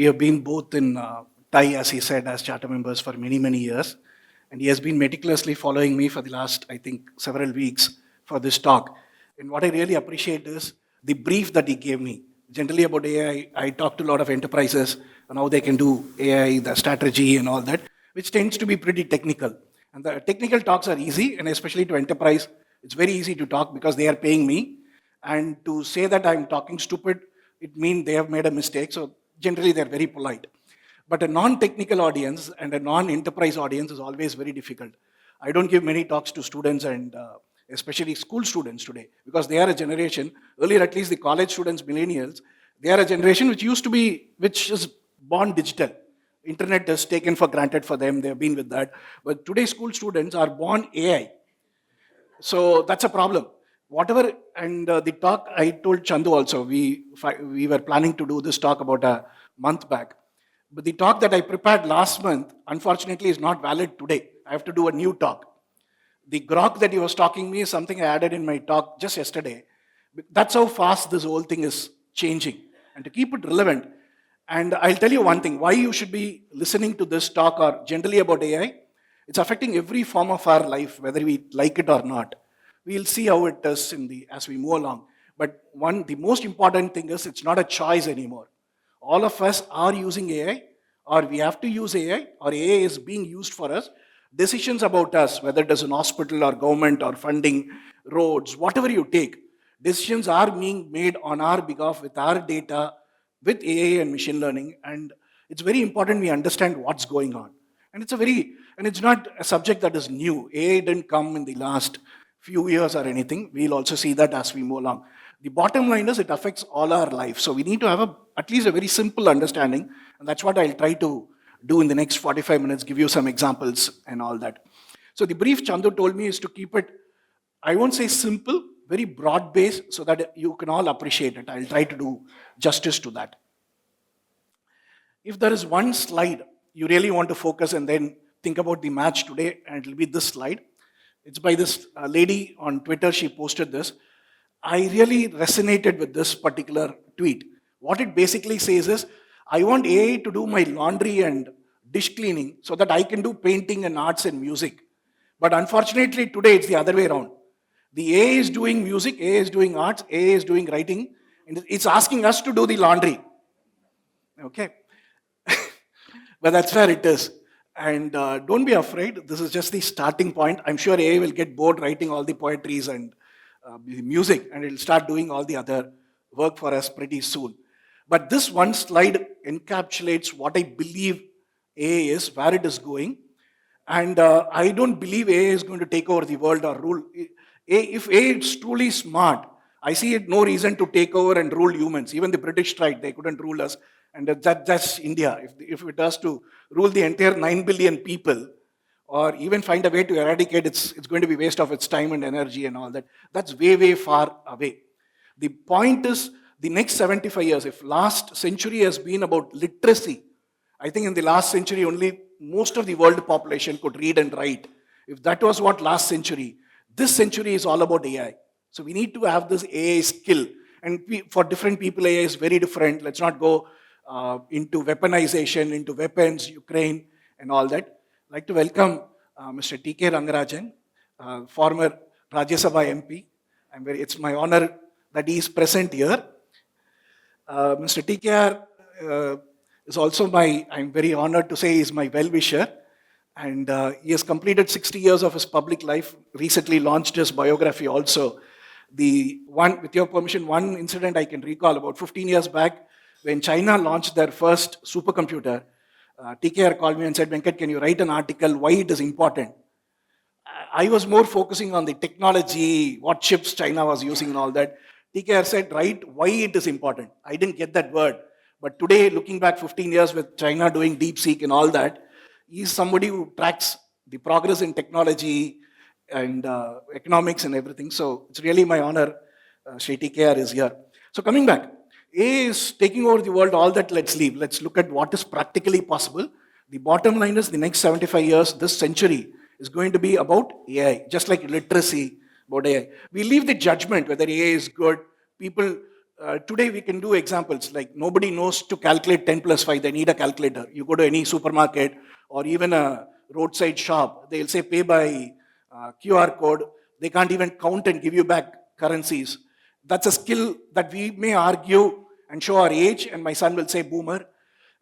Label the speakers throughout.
Speaker 1: We have been both in TIE, as he said, as charter members for many, many years. And he has been meticulously following me for the last, I think, several weeks for this talk. And what I really appreciate is the brief that he gave me. Generally about AI, I talk to a lot of enterprises and how they can do AI, the strategy and all that, which tends to be pretty technical. And the technical talks are easy, and especially to enterprise, it's very easy to talk because they are paying me. And to say that I'm talking stupid, it means they have made a mistake. So generally, they're very polite. But a non-technical audience and a non-enterprise audience is always very difficult. I don't give many talks to students and especially school students today because they are a generation, earlier at least the college students, millennials, they are a generation which is born digital. Internet is taken for granted for them, they've been with that. But today's school students are born AI. So that's a problem. Whatever, and the talk I told Chandu also, we were planning to do this talk about a month back. But the talk that I prepared last month, unfortunately, is not valid today. I have to do a new talk. The grok that he was talking me is something I added in my talk just yesterday. That's how fast this whole thing is changing. And to keep it relevant, and I'll tell you one thing, why you should be listening to this talk or generally about AI, it's affecting every form of our life, whether we like it or not. We'll see how it does as we move along. But the most important thing is it's not a choice anymore. All of us are using AI, or we have to use AI, or AI is being used for us. Decisions about us, whether it is an hospital or government or funding, roads, whatever you take, decisions are being made on our behalf with our data, with AI and machine learning, and it's very important we understand what's going on. And it's not a subject that is new. AI didn't come in the last few years or anything. We'll also see that as we move along. The bottom line is it affects all our life. So we need to have at least a very simple understanding, and that's what I'll try to do in the next 45 minutes, give you some examples and all that. So the brief Chandu told me is to keep it, I won't say simple, very broad based so that you can all appreciate it. I'll try to do justice to that. If there is one slide you really want to focus and then think about the match today, and it'll be this slide. It's by this lady on Twitter, she posted this. I really resonated with this particular tweet. What it basically says is, I want AI to do my laundry and dish cleaning so that I can do painting and arts and music. But unfortunately, today it's the other way around. The AI is doing music, AI is doing arts, AI is doing writing, and it's asking us to do the laundry. Okay? But that's where it is. And don't be afraid, this is just the starting point. I'm sure AI will get bored writing all the poetries and the music, and it'll start doing all the other work for us pretty soon. But this one slide encapsulates what I believe AI is, where it is going. And I don't believe AI is going to take over the world or rule. If AI is truly smart, I see no reason to take over and rule humans. Even the British tried, they couldn't rule us. And that's India. If it has to rule the entire 9 billion people, or even find a way to eradicate, it's going to be waste of its time and energy and all that. That's way, way far away. The point is, the next 75 years, if last century has been about literacy, I think in the last century only most of the world population could read and write. If that was what last century, this century is all about AI. So we need to have this AI skill. And for different people, AI is very different. Let's not go into weaponization, into weapons, Ukraine, and all that. I'd like to welcome Mr. T.K. Rangarajan, former Rajya Sabha MP. It's my honor that he is present here. Mr. TKR is also I'm very honored to say he's my well-wisher. And he has completed 60 years of his public life, recently launched his biography also. With your permission, one incident I can recall about 15 years back, when China launched their first supercomputer, TKR called me and said, Venkat, can you write an article why it is important? I was more focusing on the technology, what chips China was using and all that. TKR said, right, why it is important. I didn't get that word. But today, looking back 15 years with China doing DeepSeek and all that, he's somebody who tracks the progress in technology and economics and everything. So it's really my honor Shri TKR is here. So coming back, AI is taking over the world, all that let's leave. Let's look at what is practically possible. The bottom line is the next 75 years, this century, is going to be about AI, just like literacy about AI. We leave the judgment whether AI is good. People today we can do examples like nobody knows to calculate 10 plus 5, they need a calculator. You go to any supermarket or even a roadside shop, they'll say pay by QR code. They can't even count and give you back currencies. That's a skill that we may argue and show our age, and my son will say boomer.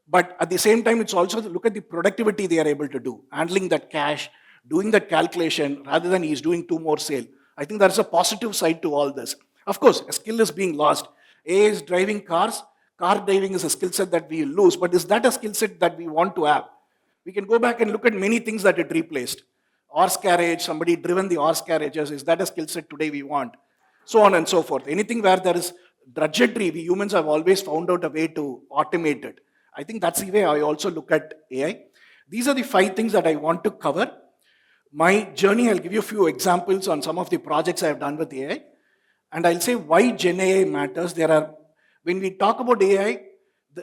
Speaker 1: But at the same time, it's also to look at the productivity they are able to do, handling that cash, doing that calculation, rather than he's doing two more sale. I think there's a positive side to all this. Of course, a skill is being lost. A is driving cars. Car driving is a skill set that we lose, but is that a skill set that we want to have? We can go back and look at many things that it replaced. Horse carriage, somebody driven the horse carriages, is that a skill set today we want? So on and so forth. Anything where there is drudgery, we humans have always found out a way to automate it. I think that's the way I also look at AI. These are the 5 things that I want to cover. My journey, I'll give you a few examples on some of the projects I've done with AI. And I'll say why GenAI matters. When we talk about AI,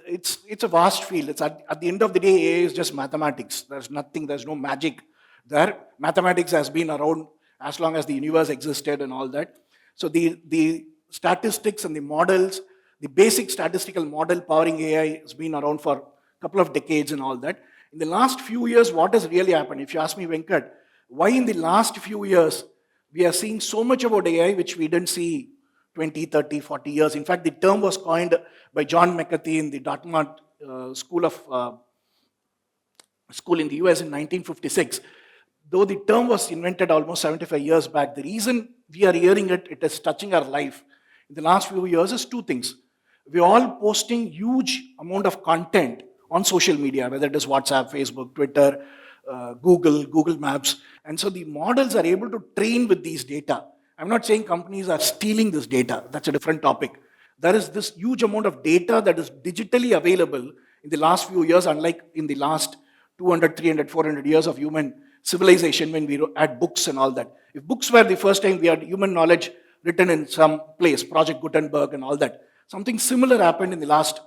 Speaker 1: it's a vast field. It's at the end of the day, AI is just mathematics. There's nothing, there's no magic there. Mathematics has been around as long as the universe existed and all that. So the statistics and the models, the basic statistical model powering AI has been around for a couple of decades and all that. In the last few years, what has really happened? If you ask me, Venkat, why in the last few years we are seeing so much about AI which we didn't see 20, 30, 40 years. In fact, the term was coined by John McCarthy in the Dartmouth School in the US in 1956. Though the term was invented almost 75 years back, the reason we are hearing it, it is touching our life in the last few years is 2 things. We're all posting huge amount of content on social media, whether it is WhatsApp, Facebook, Twitter, Google Maps. And so the models are able to train with these data. I'm not saying companies are stealing this data. That's a different topic. There is this huge amount of data that is digitally available in the last few years, unlike in the last 200, 300, 400 years of human civilization when we had books and all that. If books were the first time we had human knowledge written in some place, Project Gutenberg and all that, something similar happened in the last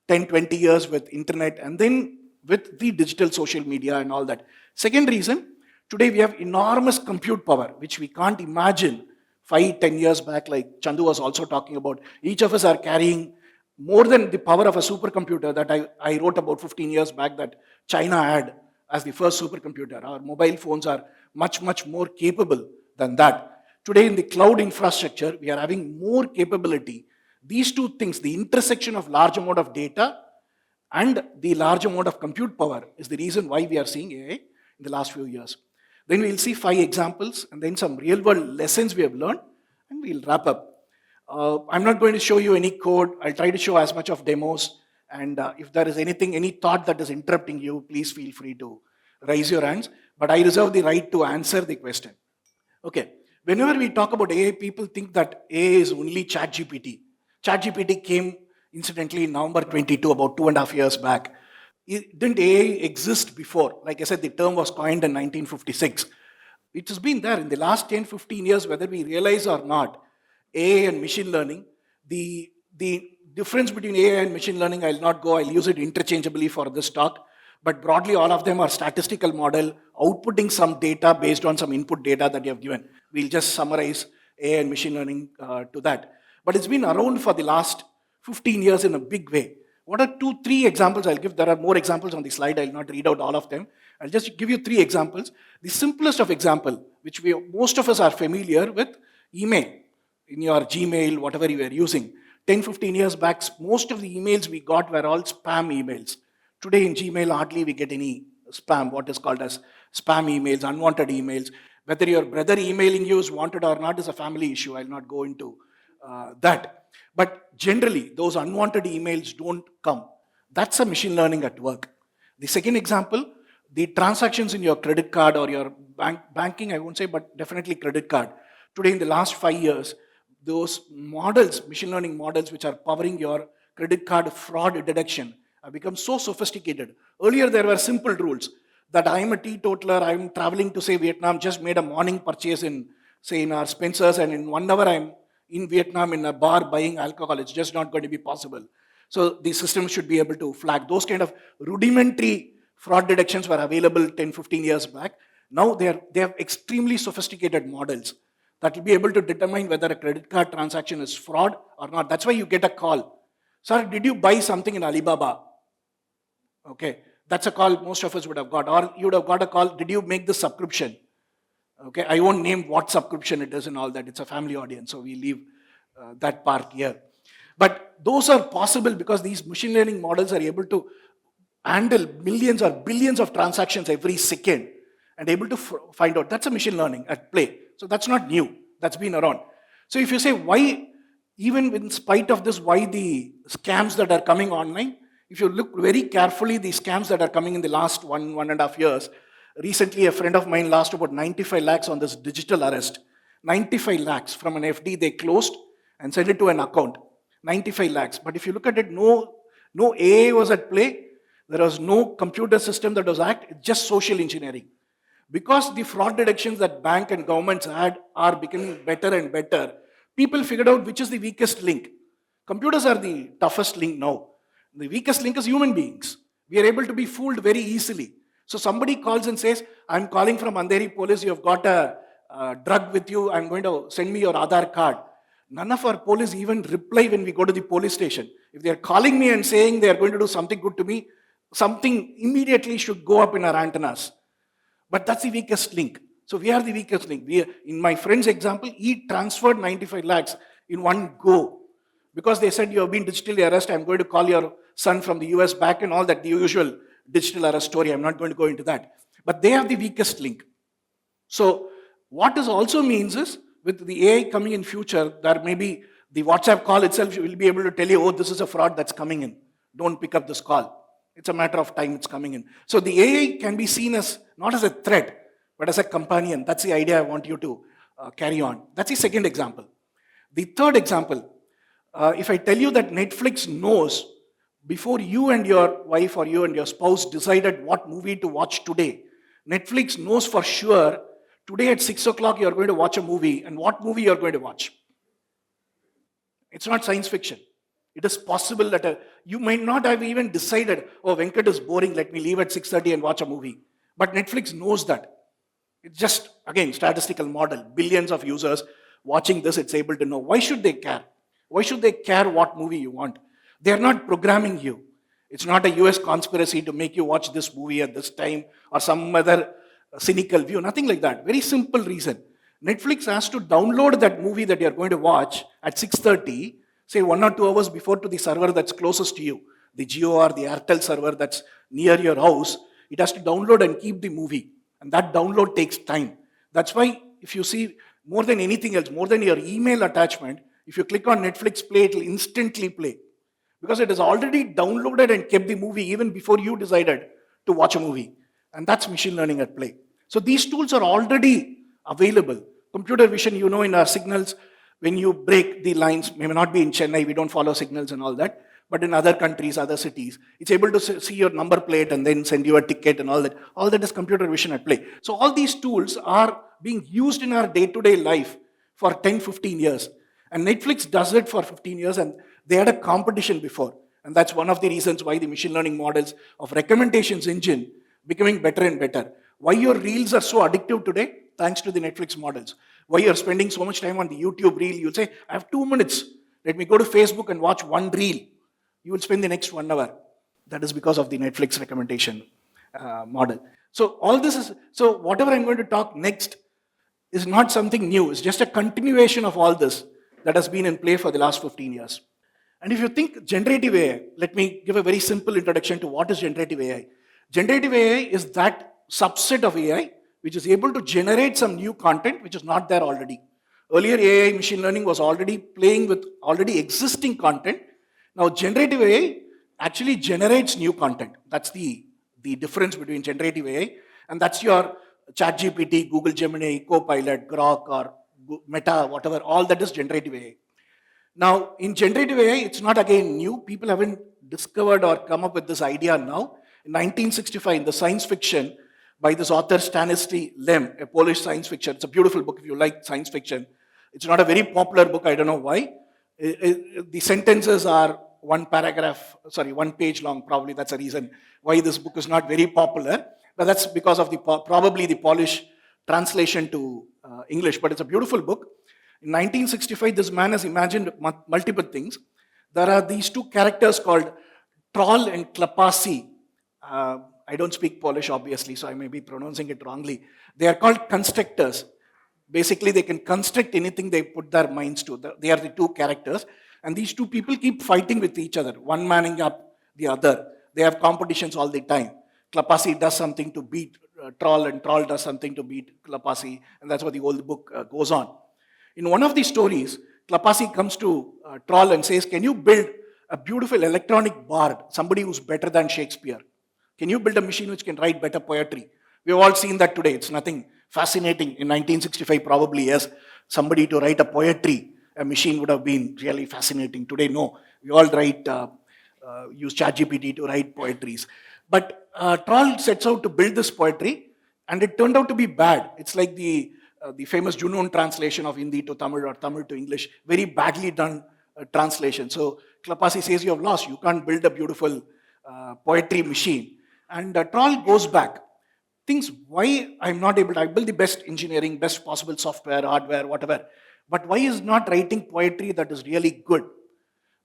Speaker 1: 10, 20 years with internet and then with the digital social media and all that. Second reason, today we have enormous compute power, which we can't imagine 5, 10 years back, like Chandu was also talking about. Each of us are carrying more than the power of a supercomputer that I wrote about 15 years back that China had as the first supercomputer. Our mobile phones are much, much more capable than that. Today in the cloud infrastructure, we are having more capability. These 2 things, the intersection of large amount of data and the large amount of compute power is the reason why we are seeing AI in the last few years. Then we'll see 5 examples and then some real world lessons we have learned and we'll wrap up. I'm not going to show you any code. I'll try to show as much of demos. And if there is anything, any thought that is interrupting you, please feel free to raise your hands. But I reserve the right to answer the question. Okay. Whenever we talk about AI, people think that AI is only ChatGPT. ChatGPT came incidentally in November 22, about 2.5 years back. Didn't AI exist before? Like I said, the term was coined in 1956. It has been there in the last 10, 15 years, whether we realize or not. AI and machine learning, the difference between AI and machine learning, I'll not go, I'll use it interchangeably for this talk. But broadly, all of them are statistical model, outputting some data based on some input data that you have given. We'll just summarize AI and machine learning to that. But it's been around for the last 15 years in a big way. What are 2, 3 examples I'll give? There are more examples on the slide. I'll not read out all of them. I'll just give you 3 examples. The simplest of example, which most of us are familiar with, email. In your Gmail, whatever you were using. 10, 15 years back, most of the emails we got were all spam emails. Today in Gmail, hardly we get any spam, what is called as spam emails, unwanted emails. Whether your brother emailing you is wanted or not is a family issue. I'll not go into that. But generally, those unwanted emails don't come. That's a machine learning at work. The second example, the transactions in your credit card or your banking, I won't say, but definitely credit card. Today in the last 5 years, those models, machine learning models, which are powering your credit card fraud detection, have become so sophisticated. Earlier, there were simple rules that I'm a teetotaler, I'm traveling to, say, Vietnam, just made a morning purchase in, say, in our Spencer's, and in 1 hour, I'm in Vietnam in a bar buying alcohol. It's just not going to be possible. So the system should be able to flag. Those kind of rudimentary fraud detections were available 10, 15 years back. Now they have extremely sophisticated models. that will be able to determine whether a credit card transaction is fraud or not. That's why you get a call. Sir, did you buy something in Alibaba? Okay, that's a call most of us would have got. Or you would have got a call, did you make the subscription? Okay, I won't name what subscription it is and all that. It's a family audience, so we leave that part here. But those are possible because these machine learning models are able to handle millions or billions of transactions every second and able to find out. That's a machine learning at play. So that's not new. That's been around. So if you say why, even in spite of this, why the scams that are coming online, if you look very carefully, the scams that are coming in the last 1.5 years, recently a friend of mine lost about 95 lakhs on this digital arrest. 95 lakhs from an FD they closed and sent it to an account. 95 lakhs. But if you look at it, no AI was at play. There was no computer system that was hacked, just social engineering. Because the fraud detections that bank and governments had are becoming better and better, people figured out which is the weakest link. Computers are the toughest link now. The weakest link is human beings. We are able to be fooled very easily. So somebody calls and says, I'm calling from Andheri police, you have got a drug with you, I'm going to send me your Aadhaar card. None of our police even reply when we go to the police station. If they are calling me and saying they are going to do something good to me, something immediately should go up in our antennas. But that's the weakest link. So we are the weakest link. In my friend's example, he transferred 95 lakhs in one go. Because they said, you have been digitally arrested, I'm going to call your son from the US back and all that, the usual digital arrest story. I'm not going to go into that. But they are the weakest link. So what this also means is, with the AI coming in future, there may be the WhatsApp call itself will be able to tell you, oh, this is a fraud that's coming in. Don't pick up this call. It's a matter of time it's coming in. So the AI can be seen as not as a threat, but as a companion. That's the idea I want you to carry on. That's the second example. The third example, if I tell you that Netflix knows before you and your wife or you and your spouse decided what movie to watch today, Netflix knows for sure today at 6 o'clock you're going to watch a movie, and what movie you're going to watch. It's not science fiction. It is possible that you might not have even decided, oh, Venkat is boring, let me leave at 6:30 and watch a movie. But Netflix knows that. It's just, again, statistical model. Billions of users watching this, it's able to know. Why should they care? Why should they care what movie you want? They're not programming you. It's not a US conspiracy to make you watch this movie at this time or some other cynical view. Nothing like that. Very simple reason. Netflix has to download that movie that you're going to watch at 6:30, say 1 or 2 hours before, to the server that's closest to you, the Jio or the Airtel server that's near your house. It has to download and keep the movie. And that download takes time. That's why if you see, more than anything else, more than your email attachment, if you click on Netflix Play, it will instantly play. Because it has already downloaded and kept the movie even before you decided to watch a movie. And that's machine learning at play. So these tools are already available. Computer vision, you know, in our signals, when you break the lines, may not be in Chennai, we don't follow signals and all that, but in other countries, other cities, it's able to see your number plate and then send you a ticket and all that. All that is computer vision at play. So all these tools are being used in our day-to-day life for 10, 15 years. And Netflix does it for 15 years, and they had a competition before. And that's one of the reasons why the machine learning models of recommendations engine becoming better and better. Why your reels are so addictive today? Thanks to the Netflix models. Why you're spending so much time on the YouTube reel? You'll say, I have 2 minutes. Let me go to Facebook and watch one reel. You will spend the next 1 hour. That is because of the Netflix recommendation model. So all this is, so whatever I'm going to talk next is not something new. It's just a continuation of all this that has been in play for the last 15 years. And if you think generative AI, let me give a very simple introduction to what is generative AI. Generative AI is that subset of AI which is able to generate some new content which is not there already. Earlier, AI machine learning was already playing with already existing content. Now, generative AI actually generates new content. That's the difference between generative AI, and that's your ChatGPT, Google Gemini, Copilot, Grok, or Meta, whatever, all that is generative AI. Now, in generative AI, it's not again new. People haven't discovered or come up with this idea now. In 1965, in the science fiction, by this author Stanisław Lem, a Polish science fiction. It's a beautiful book if you like science fiction. It's not a very popular book, I don't know why. The sentences are one page long, probably that's a reason why this book is not very popular. But that's because of probably the Polish translation to English, but it's a beautiful book. In 1965, this man has imagined multiple things. There are these two characters called Troll and Klapasi. I don't speak Polish, obviously, so I may be pronouncing it wrongly. They are called constructors. Basically, they can construct anything they put their minds to. They are the two characters. And these two people keep fighting with each other, one manning up the other. They have competitions all the time. Klapasi does something to beat Troll, and Troll does something to beat Klapasi, and that's what the whole book goes on. In one of the stories, Klapasi comes to Troll and says, can you build a beautiful electronic bard, somebody who's better than Shakespeare? Can you build a machine which can write better poetry? We've all seen that today. It's nothing fascinating. In 1965, probably, yes, somebody to write a poetry, a machine would have been really fascinating. Today, no. We all use ChatGPT to write poetries. But Troll sets out to build this poetry, and it turned out to be bad. It's like the famous Junoon translation of Hindi to Tamil or Tamil to English, very badly done translation. So Klapasi says, you have lost. You can't build a beautiful poetry machine. And Troll goes back, thinks, why I'm not able to, I build the best engineering, best possible software, hardware, whatever. But why is not writing poetry that is really good?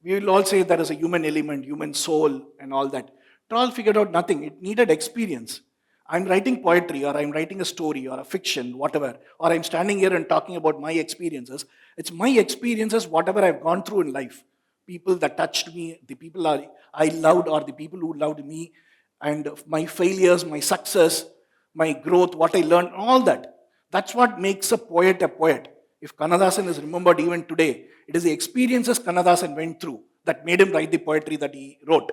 Speaker 1: We will all say there is a human element, human soul, and all that. Troll figured out nothing. It needed experience. I'm writing poetry, or I'm writing a story, or a fiction, whatever, or I'm standing here and talking about my experiences. It's my experiences, whatever I've gone through in life. People that touched me, the people I loved, or the people who loved me, and my failures, my success, my growth, what I learned, all that. That's what makes a poet a poet. If Kannadasan is remembered even today, it is the experiences Kannadasan went through that made him write the poetry that he wrote.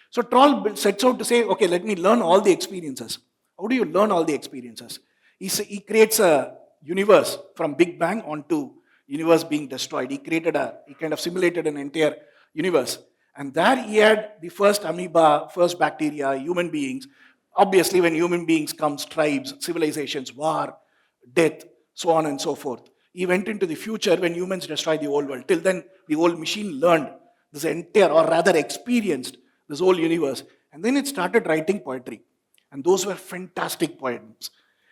Speaker 1: So Troll sets out to say, okay, let me learn all the experiences. How do you learn all the experiences? He creates a universe from Big Bang onto universe being destroyed. He kind of simulated an entire universe. And there he had the first amoeba, first bacteria, human beings. Obviously, when human beings comes, tribes, civilizations, war, death, so on and so forth. He went into the future when humans destroyed the whole world. Till then, the whole machine learned this entire, or rather experienced this whole universe. And then it started writing poetry. And those were fantastic poems.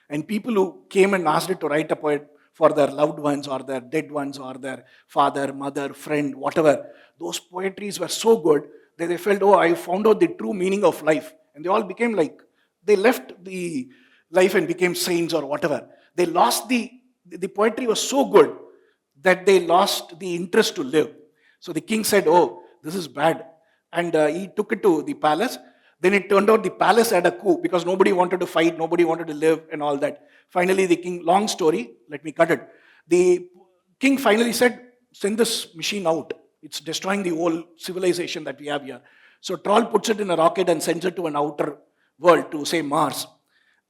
Speaker 1: And people who came and asked it to write a poem for their loved ones, or their dead ones, or their father, mother, friend, whatever, those poetries were so good that they felt, oh, I found out the true meaning of life. And they all became like, they left the life and became saints or whatever. They lost the poetry was so good that they lost the interest to live. So the king said, oh, this is bad. And he took it to the palace. Then it turned out the palace had a coup because nobody wanted to fight, nobody wanted to live and all that. Finally, the king, long story, let me cut it. The king finally said, send this machine out. It's destroying the whole civilization that we have here. So Troll puts it in a rocket and sends it to an outer world, to say Mars.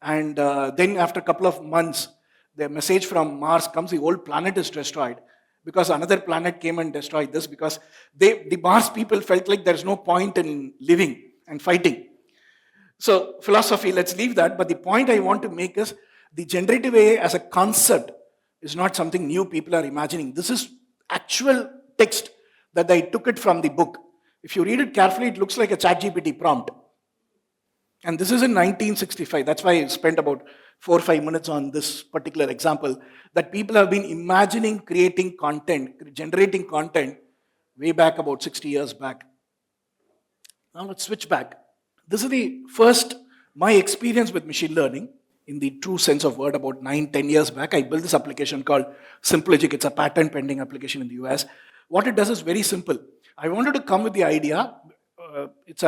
Speaker 1: And then after a couple of months, the message from Mars comes, the whole planet is destroyed because another planet came and destroyed this, because the Mars people felt like there's no point in living and fighting. So philosophy, let's leave that. But the point I want to make is the generative AI as a concept is not something new people are imagining. This is actual text that I took it from the book. If you read it carefully, it looks like a ChatGPT prompt. And this is in 1965. That's why I spent about 4 or 5 minutes on this particular example, that people have been imagining creating content, generating content way back about 60 years back. Now let's switch back. This is the first, my experience with machine learning in the true sense of word about 9-10 years back. I built this application called Simplogic. It's a patent pending application in the US. What it does is very simple. I wanted to come with the idea, it's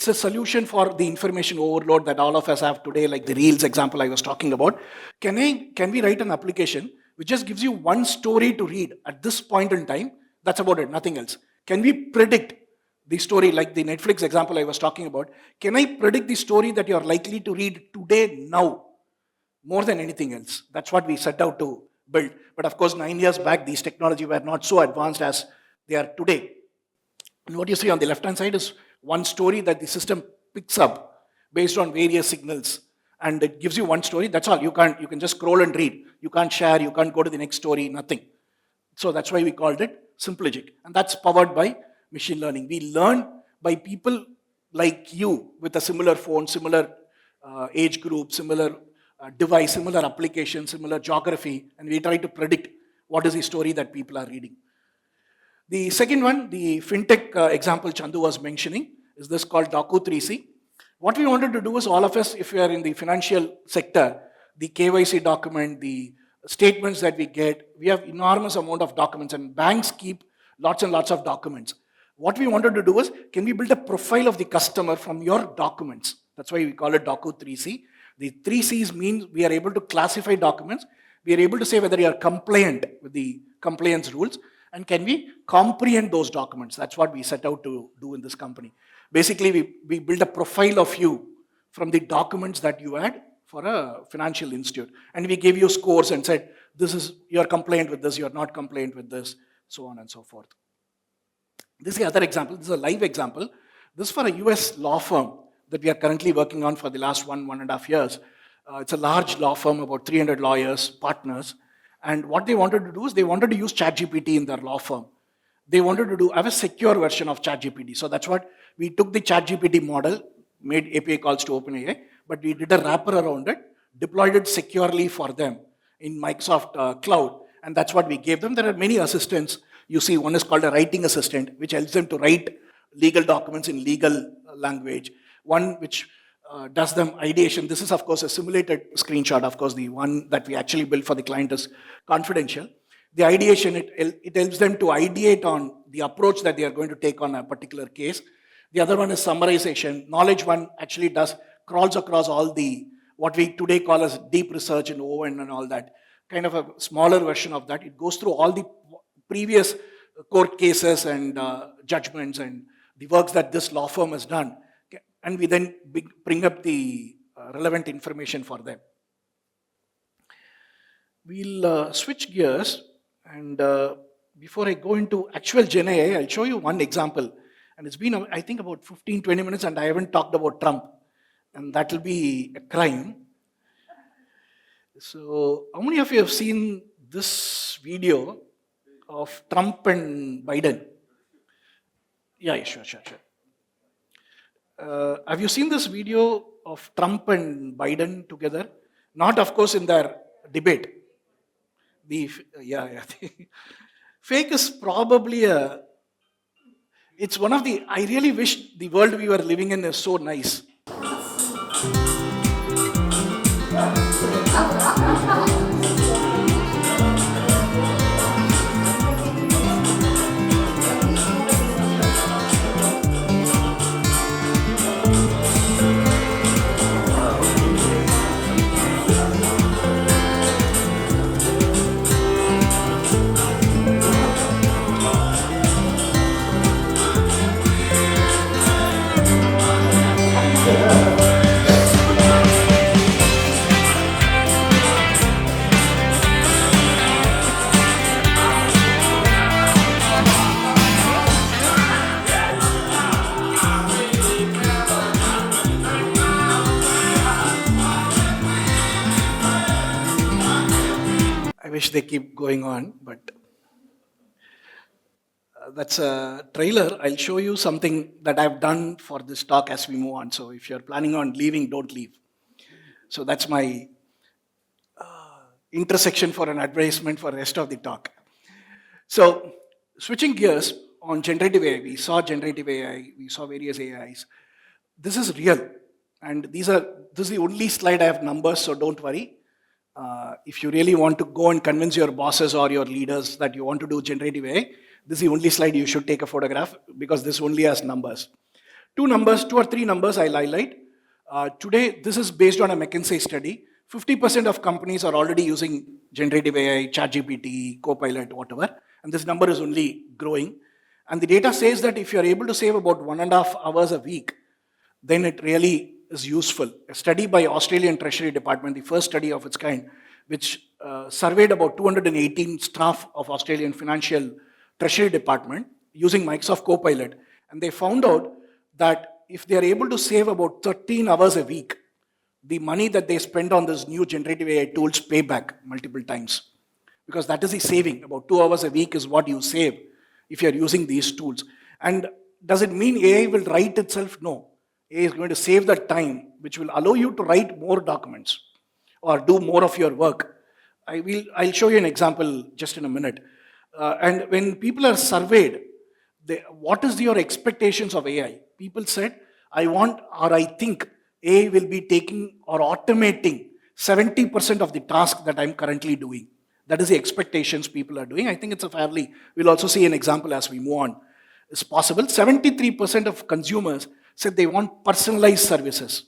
Speaker 1: a solution for the information overload that all of us have today, like the Reels example I was talking about. Can we write an application which just gives you one story to read at this point in time? That's about it, nothing else. Can we predict the story, like the Netflix example I was talking about? Can I predict the story that you're likely to read today, now, more than anything else? That's what we set out to build. But of course, 9 years back, these technology were not so advanced as they are today. And what you see on the left-hand side is one story that the system picks up based on various signals, and it gives you one story. That's all. You can just scroll and read. You can't share. You can't go to the next story. Nothing. So that's why we called it Simplogic, and that's powered by machine learning. We learn by people like you with a similar phone, similar age group, similar device, similar application, similar geography, and we try to predict what is the story that people are reading. The second one, the fintech example Chandu was mentioning, is this called Doku 3C. What we wanted to do is all of us, if we are in the financial sector, the KYC document, the statements that we get, we have enormous amount of documents, and banks keep lots and lots of documents. What we wanted to do is, can we build a profile of the customer from your documents? That's why we call it Doku 3C. The 3 C's means we are able to classify documents, we are able to say whether you are compliant with the compliance rules, and can we comprehend those documents? That's what we set out to do in this company. Basically, we build a profile of you from the documents that you had for a financial institute. And we gave you scores and said, this is, you're compliant with this, you're not compliant with this, so on and so forth. This is the other example. This is a live example. This is for a US law firm that we are currently working on for the last 1.5 years. It's a large law firm, about 300 lawyers, partners. And what they wanted to do is they wanted to use ChatGPT in their law firm. They wanted to have a secure version of ChatGPT. So that's what we took the ChatGPT model, made API calls to OpenAI, but we did a wrapper around it, deployed it securely for them in Microsoft Cloud, and that's what we gave them. There are many assistants. You see, one is called a writing assistant, which helps them to write legal documents in legal language. One which does them ideation. This is, of course, a simulated screenshot. Of course, the one that we actually built for the client is confidential. The ideation, it helps them to ideate on the approach that they are going to take on a particular case. The other one is summarization. Knowledge one actually crawls across all the, what we today call as deep research and ON and all that, kind of a smaller version of that. It goes through all the previous court cases and judgments and the works that this law firm has done. And we then bring up the relevant information for them. We'll switch gears, and before I go into actual GenAI, I'll show you one example. And it's been, I think, about 15-20 minutes, and I haven't talked about Trump. And that will be a crime. So, how many of you have seen this video of Trump and Biden? Yeah, sure. Have you seen this video of Trump and Biden together? Not, of course, in their debate. Fake is probably it's one of the, I really wish the world we were living in is so nice. I wish they keep going on, but that's a trailer. I'll show you something that I've done for this talk as we move on. So if you're planning on leaving, don't leave. So that's my intersection for an advertisement for the rest of the talk. So switching gears on generative AI, we saw generative AI, we saw various AIs. This is real, and this is the only slide I have numbers, so don't worry. If you really want to go and convince your bosses or your leaders that you want to do generative AI, this is the only slide you should take a photograph, because this only has numbers. Two or three numbers I'll highlight. Today, this is based on a McKinsey study. 50% of companies are already using generative AI, ChatGPT, Copilot, whatever, and this number is only growing. And the data says that if you're able to save about 1.5 hours a week, then it really is useful. A study by Australian Treasury Department, the first study of its kind, which surveyed about 218 staff of Australian Financial Treasury Department using Microsoft Copilot, and they found out that if they are able to save about 13 hours a week, the money that they spend on this new generative AI tools pay back multiple times. Because that is the saving. About 2 hours a week is what you save if you're using these tools. And does it mean AI will write itself? No. AI is going to save that time, which will allow you to write more documents. or do more of your work. I'll show you an example just in a minute. And when people are surveyed, what is your expectations of AI? People said, I want or I think AI will be taking or automating 70% of the task that I'm currently doing. That is the expectations people are doing. I think it's a fairly, we'll also see an example as we move on. It's possible. 73% of consumers said they want personalized services,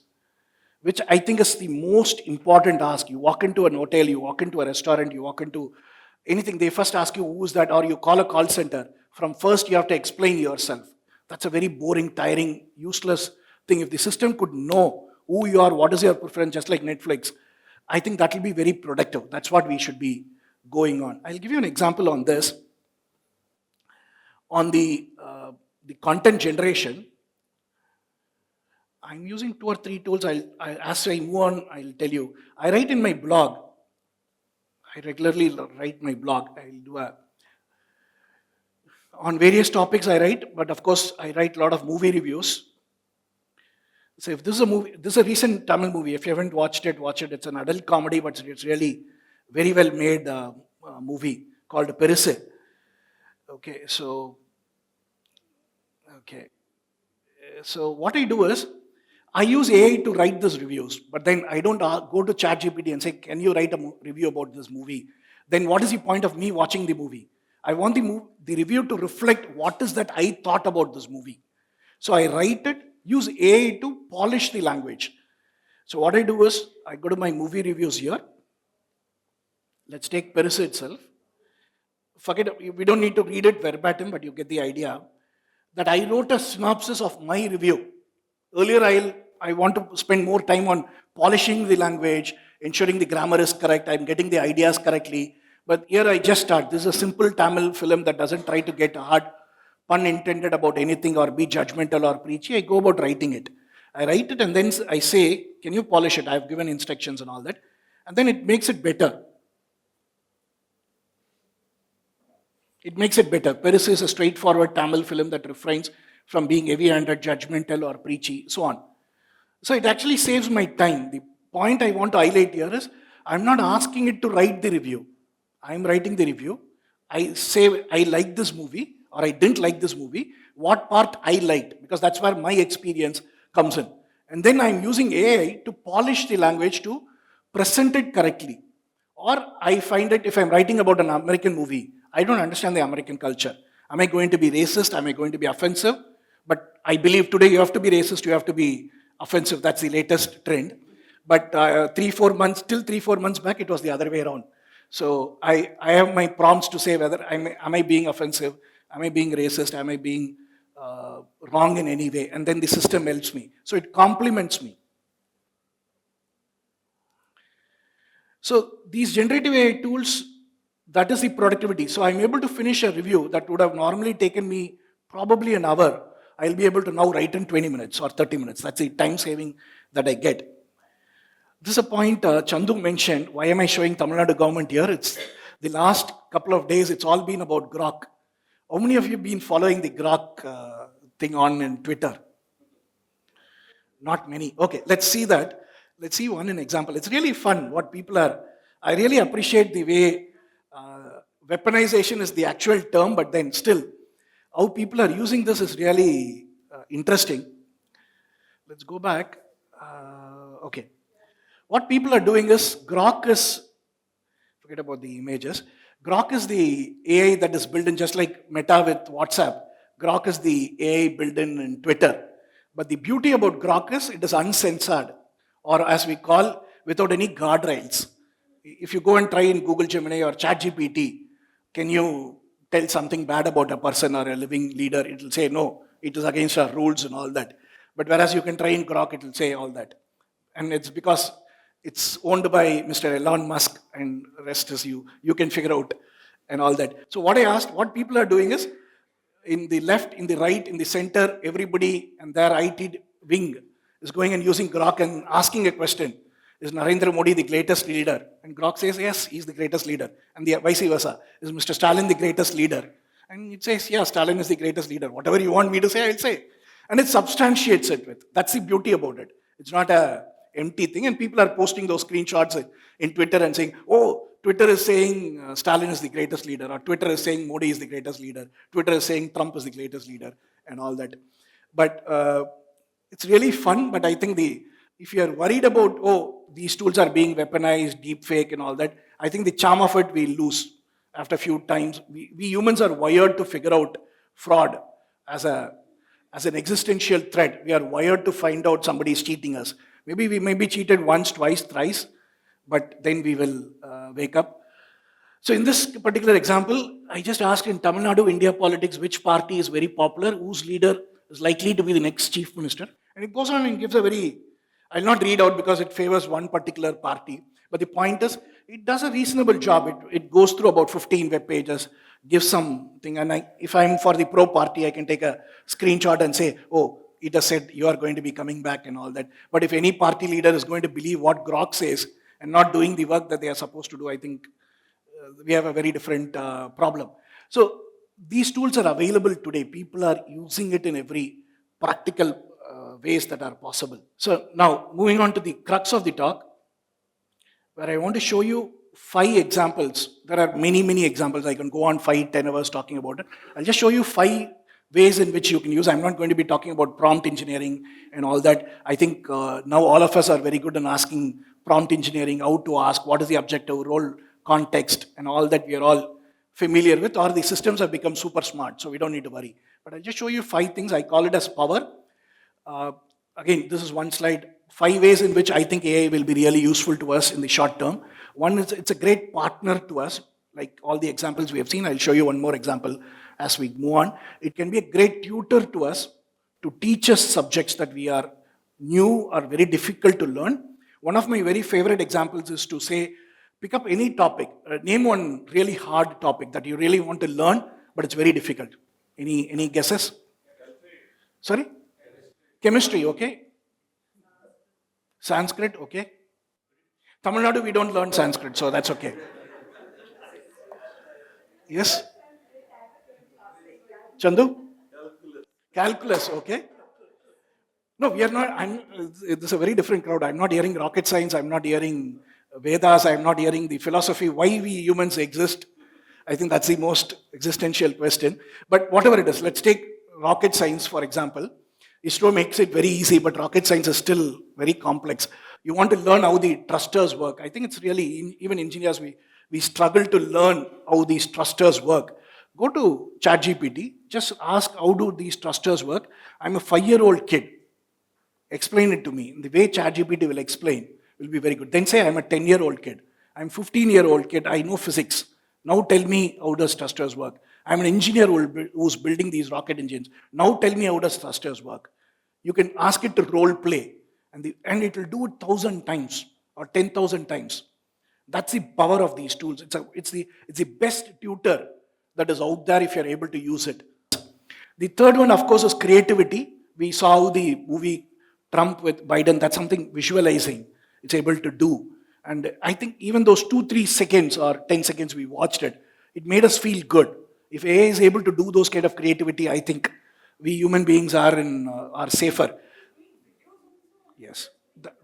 Speaker 1: which I think is the most important ask. You walk into an hotel, you walk into a restaurant, you walk into anything, they first ask you who's that, or you call a call center. From first, you have to explain yourself. That's a very boring, tiring, useless thing. If the system could know who you are, what is your preference, just like Netflix, I think that will be very productive. That's what we should be going on. I'll give you an example on this. On the content generation, I'm using 2 or 3 tools. As I move on, I'll tell you. I write in my blog. I regularly write my blog. I'll do on various topics I write, but of course I write a lot of movie reviews. So if this is a movie, this is a recent Tamil movie. If you haven't watched it, watch it. It's an adult comedy, but it's really very well made movie called Perise. Okay, so what I do is, I use AI to write these reviews, but then I don't go to ChatGPT and say, can you write a review about this movie? Then what is the point of me watching the movie? I want the review to reflect what is that I thought about this movie. So I write it, use AI to polish the language. So what I do is, I go to my movie reviews here. Let's take Perise itself. Forget it, we don't need to read it verbatim, but you get the idea that I wrote a synopsis of my review. Earlier, I want to spend more time on polishing the language, ensuring the grammar is correct, I'm getting the ideas correctly. But here I just start. This is a simple Tamil film that doesn't try to get hard, pun intended about anything or be judgmental or preachy. I go about writing it. I write it and then I say, can you polish it? I've given instructions and all that. And then it makes it better. It makes it better. Perise is a straightforward Tamil film that refrains from being heavy-handed, judgmental or preachy, so on. So it actually saves my time. The point I want to highlight here is, I'm not asking it to write the review. I'm writing the review. I say, I like this movie, or I didn't like this movie. What part I liked, because that's where my experience comes in. And then I'm using AI to polish the language to present it correctly. Or I find it, if I'm writing about an American movie, I don't understand the American culture. Am I going to be racist? Am I going to be offensive? But I believe today you have to be racist, you have to be offensive. That's the latest trend. But 3-4 months, till 3-4 months back, it was the other way around. So I have my prompts to say whether am I being offensive, am I being racist, am I being wrong in any way, and then the system helps me. So it complements me. So these generative AI tools, that is the productivity. So I'm able to finish a review that would have normally taken me probably an hour. I'll be able to now write in 20 minutes or 30 minutes. That's the time saving that I get. This is a point Chandu mentioned. Why am I showing Tamil Nadu government here? It's the last couple of days, it's all been about Grok. How many of you have been following the Grok thing on in Twitter? Not many. Okay, let's see that. Let's see one example. It's really fun what people are. I really appreciate the way weaponization is the actual term, but then still, how people are using this is really interesting. Let's go back. Okay. What people are doing is, Grok is, forget about the images, Grok is the AI that is built in, just like Meta with WhatsApp. Grok is the AI built in Twitter. But the beauty about Grok is, it is uncensored, or as we call, without any guardrails. If you go and try in Google Gemini or ChatGPT, can you tell something bad about a person or a living leader? It will say, no, it is against our rules and all that. But whereas you can try in Grok, it will say all that. And it's because it's owned by Mr. Elon Musk, and the rest is you can figure out and all that. So what I asked, what people are doing is, in the left, in the right, in the center, everybody and their IT wing is going and using Grok and asking a question. Is Narendra Modi the greatest leader? And Grok says, yes, he's the greatest leader. And the vice versa. Is Mr. Stalin the greatest leader? And it says, yeah, Stalin is the greatest leader. Whatever you want me to say, I'll say. And it substantiates it with. That's the beauty about it. It's not a empty thing, and people are posting those screenshots in Twitter and saying, oh, Twitter is saying Stalin is the greatest leader, or Twitter is saying Modi is the greatest leader, Twitter is saying Trump is the greatest leader, and all that. But it's really fun, but I think if you are worried about, oh, these tools are being weaponized, deep fake and all that, I think the charm of it we lose after a few times. We humans are wired to figure out fraud as an existential threat. We are wired to find out somebody is cheating us. Maybe we may be cheated once, twice, thrice, but then we will wake up. So in this particular example, I just asked in Tamil Nadu, India politics, which party is very popular, whose leader is likely to be the next chief minister. And it goes on and gives a very, I'll not read out because it favors one particular party. But the point is, it does a reasonable job. It goes through about 15 web pages, gives something. And if I'm for the pro party, I can take a screenshot and say, oh, it has said you are going to be coming back and all that. But if any party leader is going to believe what Grok says and not doing the work that they are supposed to do, I think we have a very different problem. So these tools are available today. People are using it in every practical ways that are possible. So now moving on to the crux of the talk, where I want to show you 5 examples. There are many, many examples. I can go on 5, 10 hours talking about it. I'll just show you 5 ways in which you can use. I'm not going to be talking about prompt engineering and all that. I think now all of us are very good in asking prompt engineering, how to ask, what is the objective role, context, and all that we are all familiar with, or the systems have become super smart, so we don't need to worry. But I'll just show you 5 things. I call it as power. Again, this is one slide. 5 ways in which I think AI will be really useful to us in the short term. One is it's a great partner to us, like all the examples we have seen. I'll show you one more example as we move on. It can be a great tutor to us to teach us subjects that we are new or very difficult to learn. One of my very favorite examples is to say, pick up any topic, name one really hard topic that you really want to learn, but it's very difficult. Any guesses? Sorry? Chemistry, okay. Sanskrit, okay. Tamil Nadu, we don't learn Sanskrit, so that's okay. Yes? Chandu? Calculus, okay. No, we are not, this is a very different crowd. I'm not hearing rocket science, I'm not hearing Vedas, I'm not hearing the philosophy, why we humans exist. I think that's the most existential question. But whatever it is, let's take rocket science, for example. ISRO makes it very easy, but rocket science is still very complex. You want to learn how the thrusters work. I think it's really, even engineers, we struggle to learn how these thrusters work. Go to ChatGPT, just ask how do these thrusters work. I'm a 5-year-old kid. Explain it to me. The way ChatGPT will explain will be very good. Then say I'm a 10-year-old kid. I'm a 15-year-old kid. I know physics. Now tell me how does thrusters work. I'm an engineer who's building these rocket engines. Now tell me how does thrusters work. You can ask it to role play, and it will do it 1,000 times or 10,000 times. That's the power of these tools. It's the best tutor that is out there if you're able to use it. The third one, of course, is creativity. We saw the movie Trump with Biden. That's something visualizing it's able to do. And I think even those 2-3 seconds or 10 seconds we watched it, it made us feel good. If AI is able to do those kind of creativity, I think we human beings are safer. Yes,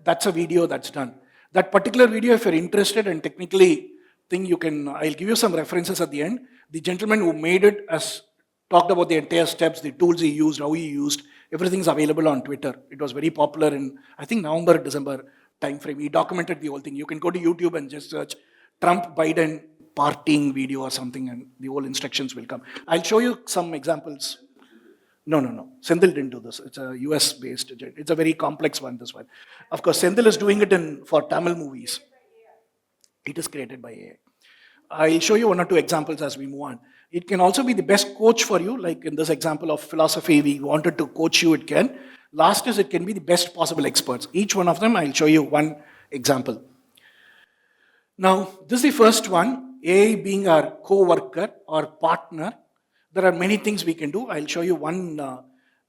Speaker 1: that's a video that's done. That particular video, if you're interested and technically think you can, I'll give you some references at the end. The gentleman who made it has talked about the entire steps, the tools he used, how he used, everything's available on Twitter. It was very popular in, I think, November, December time frame. He documented the whole thing. You can go to YouTube and just search Trump Biden partying video or something, and the whole instructions will come. I'll show you some examples. No. Senthil didn't do this. It's a US based. It's a very complex one, this one. Of course, Senthil is doing it for Tamil movies. It is created by AI. I'll show you 1 or 2 examples as we move on. It can also be the best coach for you, like in this example of philosophy, we wanted to coach you, it can. Last is it can be the best possible experts. Each one of them, I'll show you one example. Now, this is the first one, AI being our co-worker or partner. There are many things we can do. I'll show you one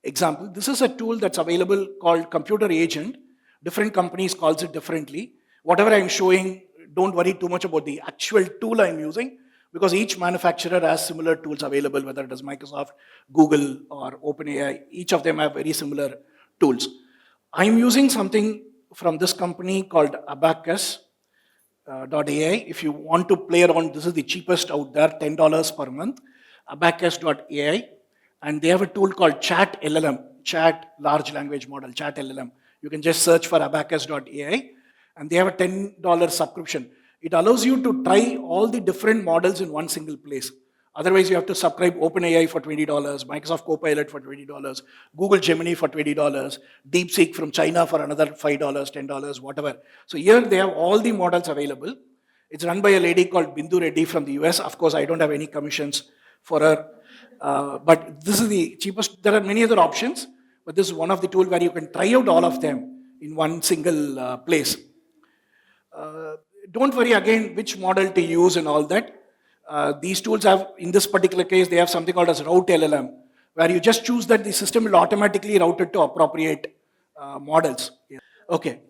Speaker 1: example. This is a tool that's available called Computer Agent. Different companies calls it differently. Whatever I'm showing, don't worry too much about the actual tool I'm using, because each manufacturer has similar tools available, whether it is Microsoft, Google, or OpenAI. Each of them have very similar tools. I'm using something from this company called Abacus. .ai. If you want to play around, this is the cheapest out there, $10 per month. Abacus.ai, and they have a tool called Chat LLM, Chat Large Language Model, Chat LLM. You can just search for Abacus.ai, and they have a $10 subscription. It allows you to try all the different models in one single place. Otherwise, you have to subscribe OpenAI for $20, Microsoft Copilot for $20, Google Gemini for $20, DeepSeek from China for another $5, $10, whatever. So here they have all the models available. It's run by a lady called Bindu Reddy from the US. Of course, I don't have any commissions for her. But this is the cheapest. There are many other options, but this is one of the tools where you can try out all of them in one single place. Don't worry again which model to use and all that. These tools have, in this particular case, they have something called as Route LLM, where you just choose that the system will automatically route it to appropriate models. Yeah. Okay.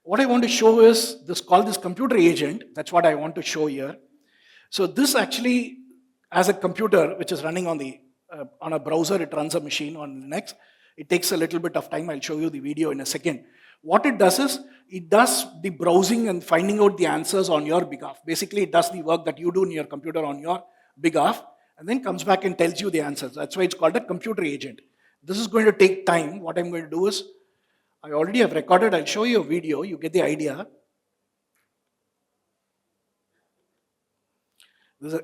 Speaker 1: What I want to show is this called this computer agent. That's what I want to show here. So this actually, as a computer which is running on a browser, it runs a machine on Linux. It takes a little bit of time. I'll show you the video in a second. What it does is, it does the browsing and finding out the answers on your behalf. Basically, it does the work that you do in your computer on your behalf, and then comes back and tells you the answers. That's why it's called a computer agent. This is going to take time. What I'm going to do is, I already have recorded. I'll show you a video. You get the idea.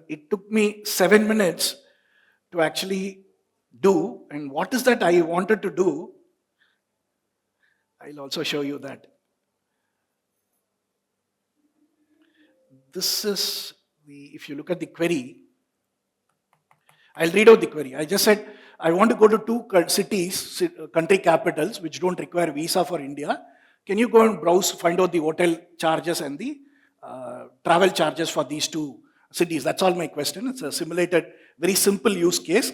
Speaker 1: It took me 7 minutes to actually do, and what is that I wanted to do? I'll also show you that. This is if you look at the query, I'll read out the query. I just said, I want to go to 2 cities, country capitals, which don't require visa for India. Can you go and browse, find out the hotel charges and the travel charges for these 2 cities? That's all my question. It's a simulated, very simple use case.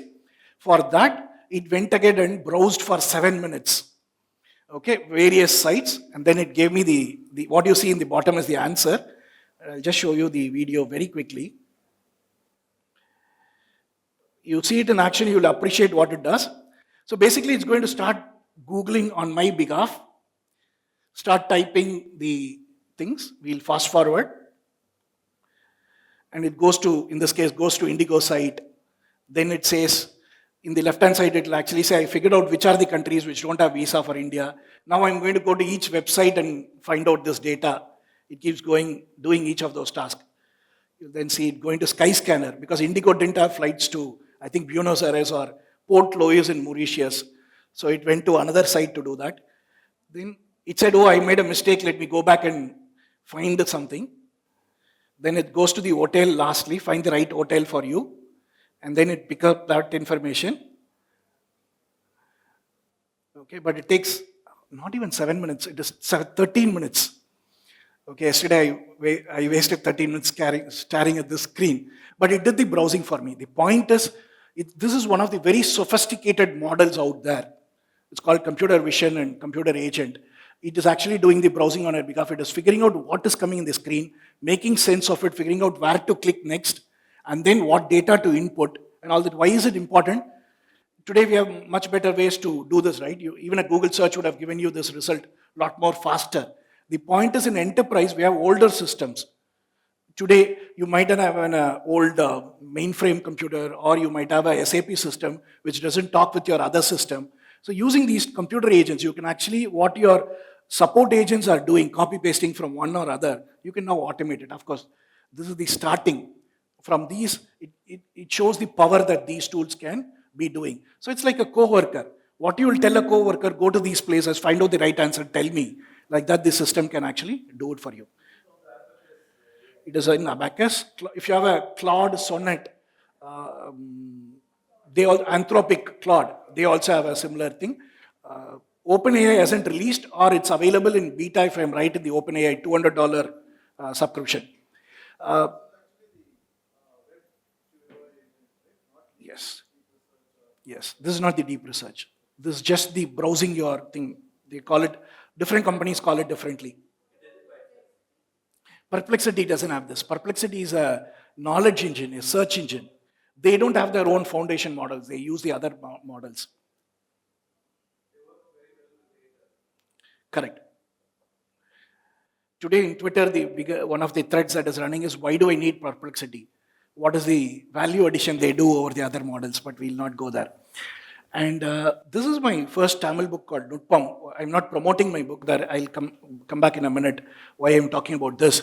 Speaker 1: For that, it went ahead and browsed for 7 minutes. Okay, various sites, and then it gave me the what you see in the bottom is the answer. I'll just show you the video very quickly. You see it in action, you'll appreciate what it does. So basically, it's going to start Googling on my behalf, start typing the things. We'll fast forward, and it goes to, in this case, goes to Indigo site. Then it says, in the left-hand side, it will actually say, I figured out which are the countries which don't have visa for India. Now I'm going to go to each website and find out this data. It keeps going, doing each of those tasks. You then see it going to Skyscanner, because Indigo didn't have flights to, I think, Buenos Aires or Port Louis in Mauritius. So it went to another site to do that. Then it said, oh, I made a mistake, let me go back and find something. Then it goes to the hotel lastly, find the right hotel for you. And then it picks up that information. Okay, but it takes not even 7 minutes, it is 13 minutes. Okay, yesterday I wasted 13 minutes staring at this screen, but it did the browsing for me. The point is, this is one of the very sophisticated models out there. It's called computer vision and computer agent. It is actually doing the browsing on our behalf. It is figuring out what is coming in the screen, making sense of it, figuring out where to click next, and then what data to input, and all that. Why is it important? Today we have much better ways to do this, right? Even a Google search would have given you this result a lot more faster. The point is, in enterprise, we have older systems. Today, you might have an old mainframe computer, or you might have a SAP system which doesn't talk with your other system. So using these computer agents, you can actually, what your support agents are doing, copy pasting from one or other, you can now automate it. Of course, this is the starting. From these, it shows the power that these tools can be doing. So it's like a coworker. What you will tell a coworker, go to these places, find out the right answer, tell me. Like that, the system can actually do it for you. It is in Abacus. If you have a Claude Sonnet, Anthropic Claude, they also have a similar thing. OpenAI hasn't released, or it's available in beta, if I'm right, in the OpenAI $200 subscription. Yes. Yes, this is not the deep research. This is just the browsing your thing. They call it, different companies call it differently. Perplexity doesn't have this. Perplexity is a knowledge engine, a search engine. They don't have their own foundation models. They use the other models. Correct. Today in Twitter, one of the threads that is running is, why do I need perplexity? What is the value addition they do over the other models? But we'll not go there. And this is my first Tamil book called Nutpam. I'm not promoting my book there. I'll come back in a minute why I'm talking about this.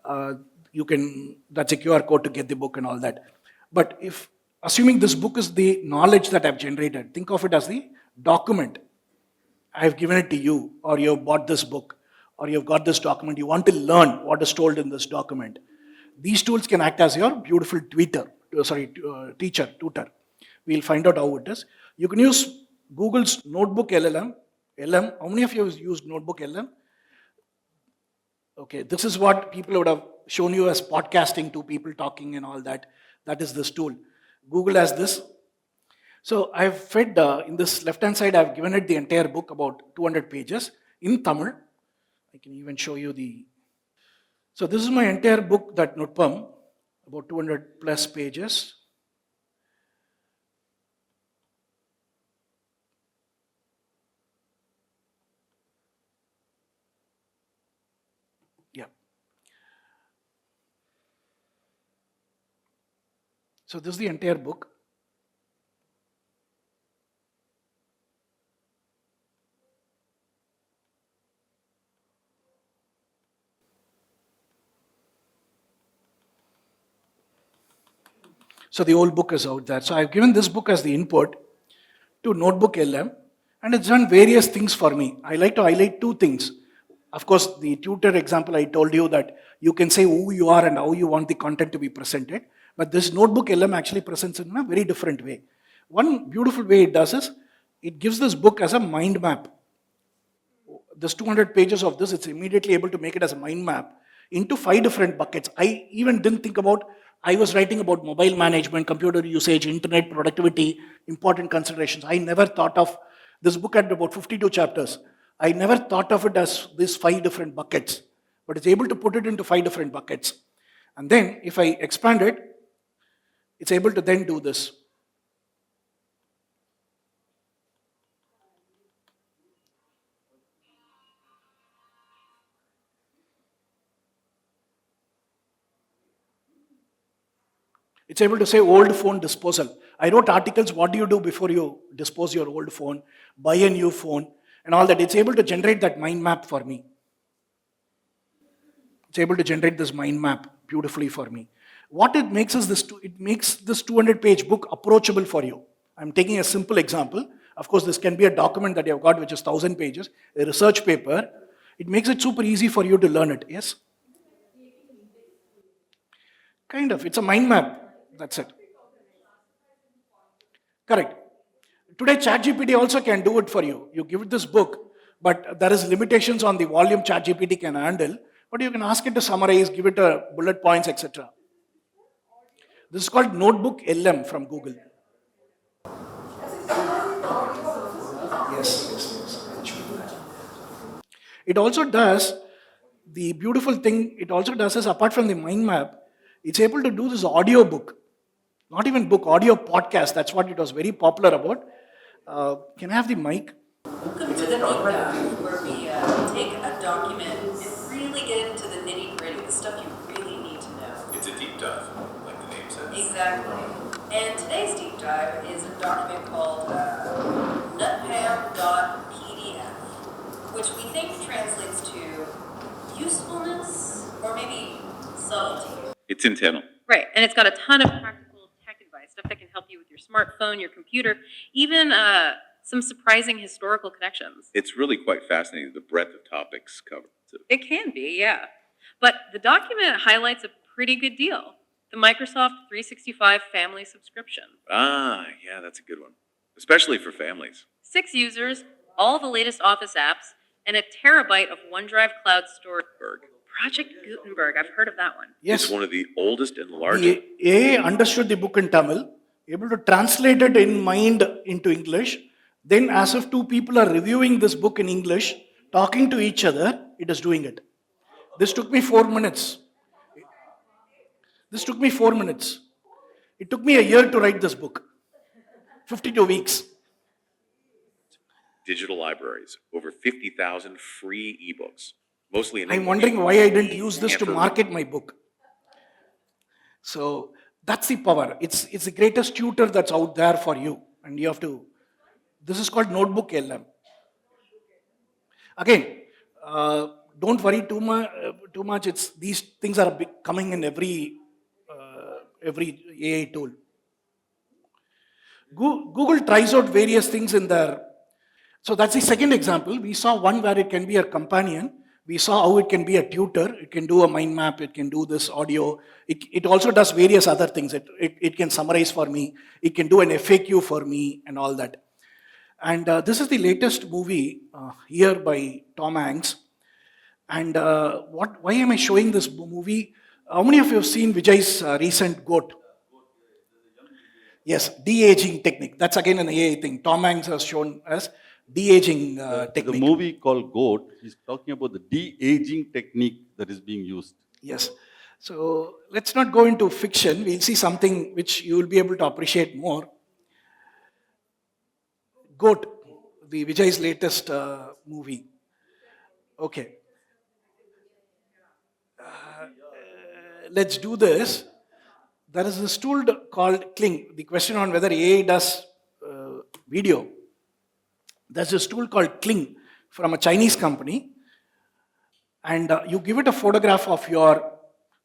Speaker 1: That's a QR code to get the book and all that. But if, assuming this book is the knowledge that I've generated, think of it as the document. I've given it to you, or you've bought this book, or you've got this document. You want to learn what is told in this document. These tools can act as your beautiful teacher, tutor. We'll find out how it is. You can use Google's Notebook LLM. How many of you have used Notebook LM? Okay, this is what people would have shown you as podcasting, two people talking and all that. That is this tool. Google has this. So I've fed, in this left-hand side, I've given it the entire book, about 200 pages in Tamil. I can even show you the... So this is my entire book, that Nutpam, about 200 plus pages. Yeah. So this is the entire book. So the old book is out there. So I've given this book as the input to Notebook LM, and it's done various things for me. I like to highlight two things. Of course, the tutor example, I told you that you can say who you are and how you want the content to be presented. But this Notebook LM actually presents it in a very different way. One beautiful way it does is, it gives this book as a mind map. This 200 pages of this, it's immediately able to make it as a mind map into 5 different buckets. I even didn't think about, I was writing about mobile management, computer usage, internet, productivity, important considerations. I never thought of, this book had about 52 chapters. I never thought of it as these 5 different buckets, but it's able to put it into 5 different buckets. And then if I expand it, it's able to then do this. It's able to say old phone disposal. I wrote articles, what do you do before you dispose your old phone, buy a new phone, and all that. It's able to generate that mind map for me. It's able to generate this mind map beautifully for me. What it makes is this, it makes this 200-page book approachable for you. I'm taking a simple example. Of course, this can be a document that you've got, which is 1,000 pages, a research paper. It makes it super easy for you to learn it, yes? Kind of, it's a mind map. That's it. Correct. Today, ChatGPT also can do it for you. You give it this book, but there is limitations on the volume ChatGPT can handle. But you can ask it to summarize, give it a bullet points, etc. This is called Notebook LM from Google. Yes. It also does, the beautiful thing it also does is, apart from the mind map, it's able to do this audio book. Not even book, audio podcast. That's what it was very popular about. Can I have the mic?
Speaker 2: Welcome to the deep dive, where we take a document and really get into the nitty gritty, the stuff you really need to know.
Speaker 3: It's a deep dive, like the name says.
Speaker 2: Exactly. And today's deep dive is a document called nutpam.pdf, which we think translates to usefulness or maybe subtlety.
Speaker 3: It's internal.
Speaker 4: Right, and it's got a ton of practical tech advice, stuff that can help you with your smartphone, your computer, even some surprising historical connections.
Speaker 3: It's really quite fascinating, the breadth of topics covered.
Speaker 4: It can be, yeah. But the document highlights a pretty good deal. The Microsoft 365 family subscription.
Speaker 3: Yeah, that's a good one. Especially for families.
Speaker 4: 6 users, all the latest Office apps, and a terabyte of OneDrive cloud storage. Project Gutenberg, I've heard of that one.
Speaker 1: Yes.
Speaker 3: It's one of the oldest and largest.
Speaker 1: The AI understood the book in Tamil, able to translate it in mind into English. Then, as if 2 people are reviewing this book in English, talking to each other, it is doing it. This took me 4 minutes. It took me a year to write this book. 52 weeks.
Speaker 3: Digital libraries, over 50,000 free ebooks. Mostly in
Speaker 1: I'm
Speaker 3: English.
Speaker 1: wondering why I didn't use this to
Speaker 3: Absolutely.
Speaker 1: market my book. So that's the power. It's the greatest tutor that's out there for you. And you have to, this is called Notebook LM. Again, don't worry too much. It's these things are coming in every AI tool. Google tries out various things in their. So that's the second example. We saw one where it can be a companion. We saw how it can be a tutor. It can do a mind map. It can do this audio. It also does various other things. It can summarize for me. It can do an FAQ for me and all that. And this is the latest movie here by Tom Hanks. And why am I showing this movie? How many of you have seen Vijay's recent GOAT? Yes, de-aging technique. That's again an AI thing. Tom Hanks has shown us de-aging
Speaker 5: The
Speaker 1: technique.
Speaker 5: movie called GOAT, he's talking about the de-aging technique that is being used.
Speaker 1: Yes. So let's not go into fiction. We'll see something which you will be able to appreciate more. GOAT, the Vijay's latest movie. Okay. Let's do this. There is this tool called Kling. The question on whether AI does video. There's this tool called Kling from a Chinese company. And you give it a photograph of your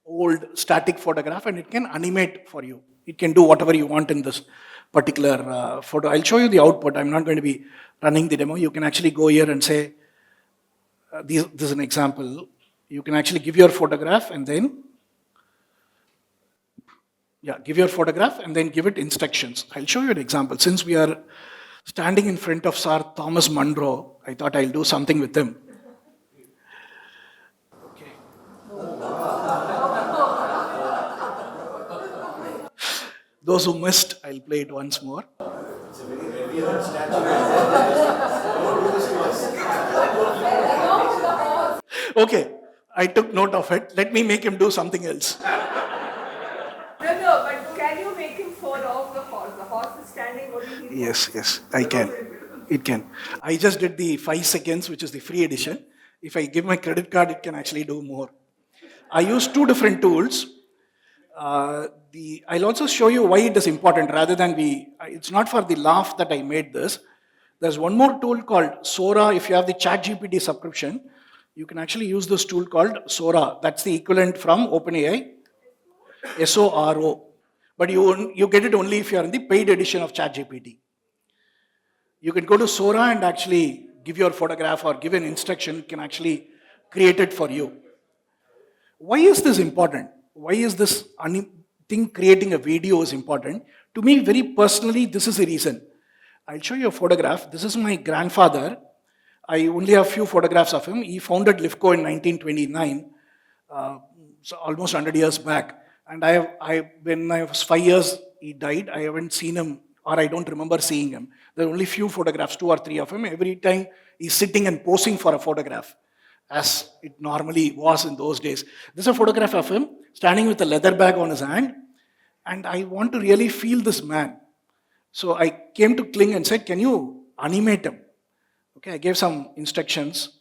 Speaker 1: old static photograph and it can animate for you. It can do whatever you want in this particular photo. I'll show you the output. I'm not going to be running the demo. You can actually go here and say, this is an example. You can actually give your photograph and then, give your photograph and then give it instructions. I'll show you an example. Since we are standing in front of Sir Thomas Munro, I thought I'll do something with him. Those who missed, I'll play it once more. Okay, I took note of it. Let me make him do something else.
Speaker 6: No, but can you make him fall off the horse? The horse is standing only.
Speaker 1: Yes, I can. It can. I just did the 5 seconds, which is the free edition. If I give my credit card, it can actually do more. I use 2 different tools. I'll also show you why it is important rather than it's not for the laugh that I made this. There's one more tool called Sora. If you have the ChatGPT subscription, you can actually use this tool called Sora. That's the equivalent from OpenAI, SORO. But you get it only if you're in the paid edition of ChatGPT. You can go to Sora and actually give your photograph or give an instruction. It can actually create it for you. Why is this important? Why is this thing creating a video is important? To me, very personally, this is the reason. I'll show you a photograph. This is my grandfather. I only have few photographs of him. He founded LIFCO in 1929, so almost 100 years back. And when I was 5 years, he died. I haven't seen him, or I don't remember seeing him. There are only few photographs, 2 or 3 of him. Every time he's sitting and posing for a photograph, as it normally was in those days. This is a photograph of him standing with a leather bag on his hand, and I want to really feel this man. So I came to Kling and said, can you animate him? Okay, I gave some instructions.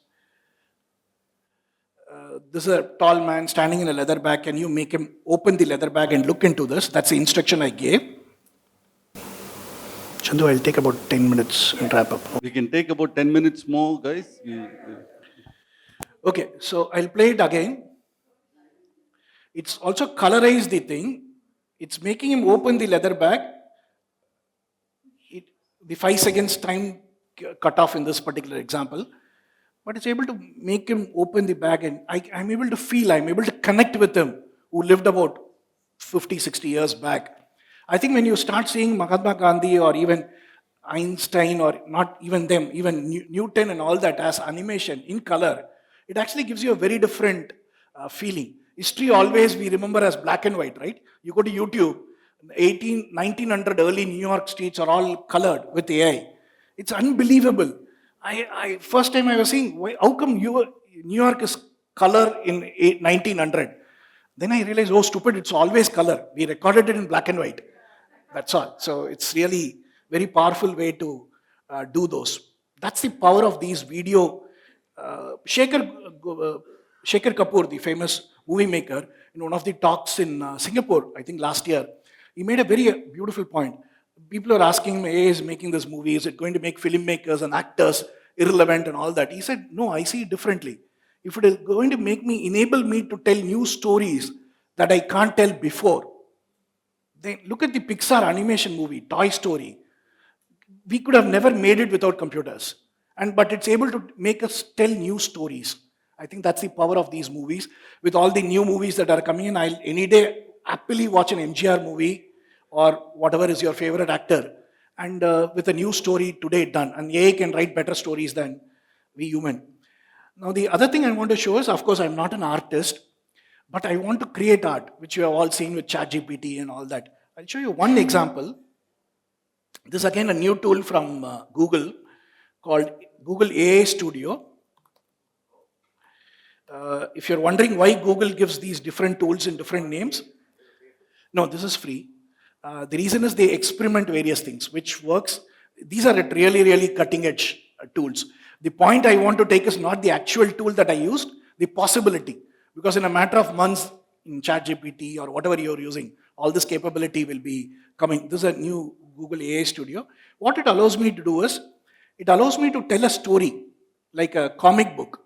Speaker 1: This is a tall man standing in a leather bag. Can you make him open the leather bag and look into this? That's the instruction I gave. Chandu, I'll take about 10 minutes and wrap up.
Speaker 5: We can take about 10 minutes more, guys.
Speaker 1: Okay, so I'll play it again. It's also colorized the thing. It's making him open the leather bag. The 5 seconds time cut off in this particular example. But it's able to make him open the bag, and I'm able to feel, I'm able to connect with him, who lived about 50, 60 years back. I think when you start seeing Mahatma Gandhi or even Einstein, or not even them, even Newton and all that as animation in color, it actually gives you a very different feeling. History always we remember as black and white, right? You go to YouTube, 1900 early New York streets are all colored with AI. It's unbelievable. First time I was seeing, how come New York is color in 1900? Then I realized, oh stupid, it's always color. We recorded it in black and white. That's all. So it's really very powerful way to do those. That's the power of these video Shekhar Kapoor, the famous movie maker, in one of the talks in Singapore, I think last year, he made a very beautiful point. People are asking him, "AI is making this movie, is it going to make filmmakers and actors irrelevant and all that?" He said, "No, I see it differently. If it is going to enable me to tell new stories that I can't tell before, then look at the Pixar animation movie, Toy Story. We could have never made it without computers, but it's able to make us tell new stories. I think that's the power of these movies. With all the new movies that are coming in, I'll any day happily watch an MGR movie or whatever is your favorite actor, and with a new story today done, and AI can write better stories than we human. Now the other thing I want to show is, of course, I'm not an artist, but I want to create art, which you have all seen with ChatGPT and all that. I'll show you one example. This is again a new tool from Google called Google AI Studio. If you're wondering why Google gives these different tools in different names, no, this is free. The reason is they experiment various things, which works. These are at really, really cutting edge tools. The point I want to take is not the actual tool that I used, the possibility. Because in a matter of months, in ChatGPT or whatever you're using, all this capability will be coming. This is a new Google AI Studio. What it allows me to do is, it allows me to tell a story, like a comic book.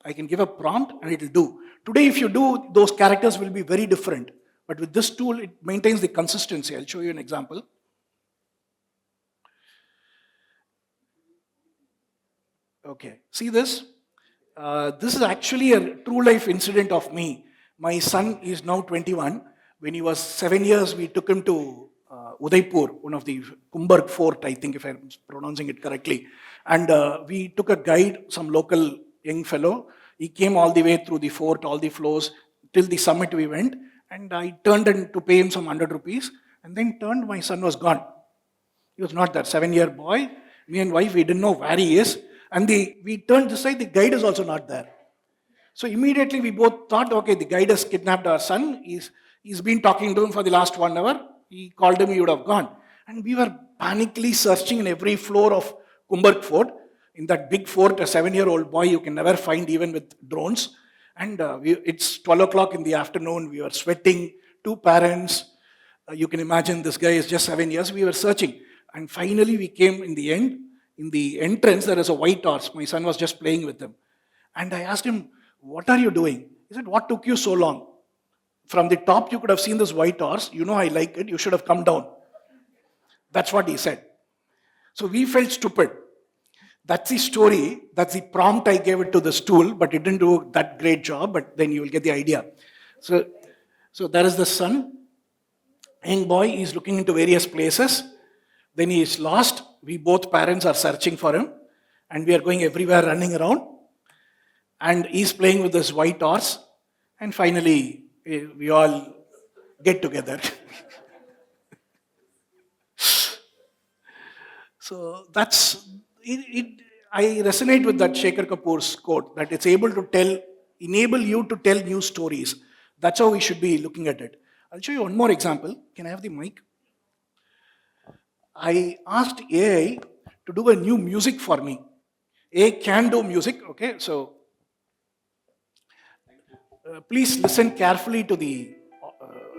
Speaker 1: I can give a prompt and it will do. Today, if you do, those characters will be very different. But with this tool, it maintains the consistency. I'll show you an example. Okay, see this? This is actually a true life incident of me. My son is now 21. When he was 7 years, we took him to Udaipur, one of the Kumbarg fort, I think, if I'm pronouncing it correctly. And we took a guide, some local young fellow. He came all the way through the fort, all the floors, till the summit we went. And I turned in to pay him some 100 rupees. And then turned, my son was gone. He was not there, 7-year boy. Me and wife, we didn't know where he is. And we turned this side, the guide is also not there. So immediately we both thought, okay, the guide has kidnapped our son. He's been talking to him for the last 1 hour. He called him, he would have gone. And we were panically searching in every floor of Kumbarg Fort. In that big fort, a 7-year-old boy you can never find even with drones. And it's 12 o'clock in the afternoon. We were sweating, 2 parents. You can imagine this guy is just 7 years. We were searching. And finally we came in the end. In the entrance, there is a white horse. My son was just playing with them. And I asked him, "What are you doing?" He said, "What took you so long? From the top, you could have seen this white horse. You know I like it. You should have come down." That's what he said. So we felt stupid. That's the story. That's the prompt I gave it to this tool, but it didn't do that great job, but then you will get the idea. So there is the son. Young boy is looking into various places. Then he is lost. We both parents are searching for him. And we are going everywhere, running around. And he's playing with this white horse. And finally, we all get together. So that's it. I resonate with that Shekhar Kapoor's quote, that it's able to enable you to tell new stories. That's how we should be looking at it. I'll show you one more example. Can I have the mic? I asked AI to do a new music for me. AI can do music, okay? So please listen carefully to the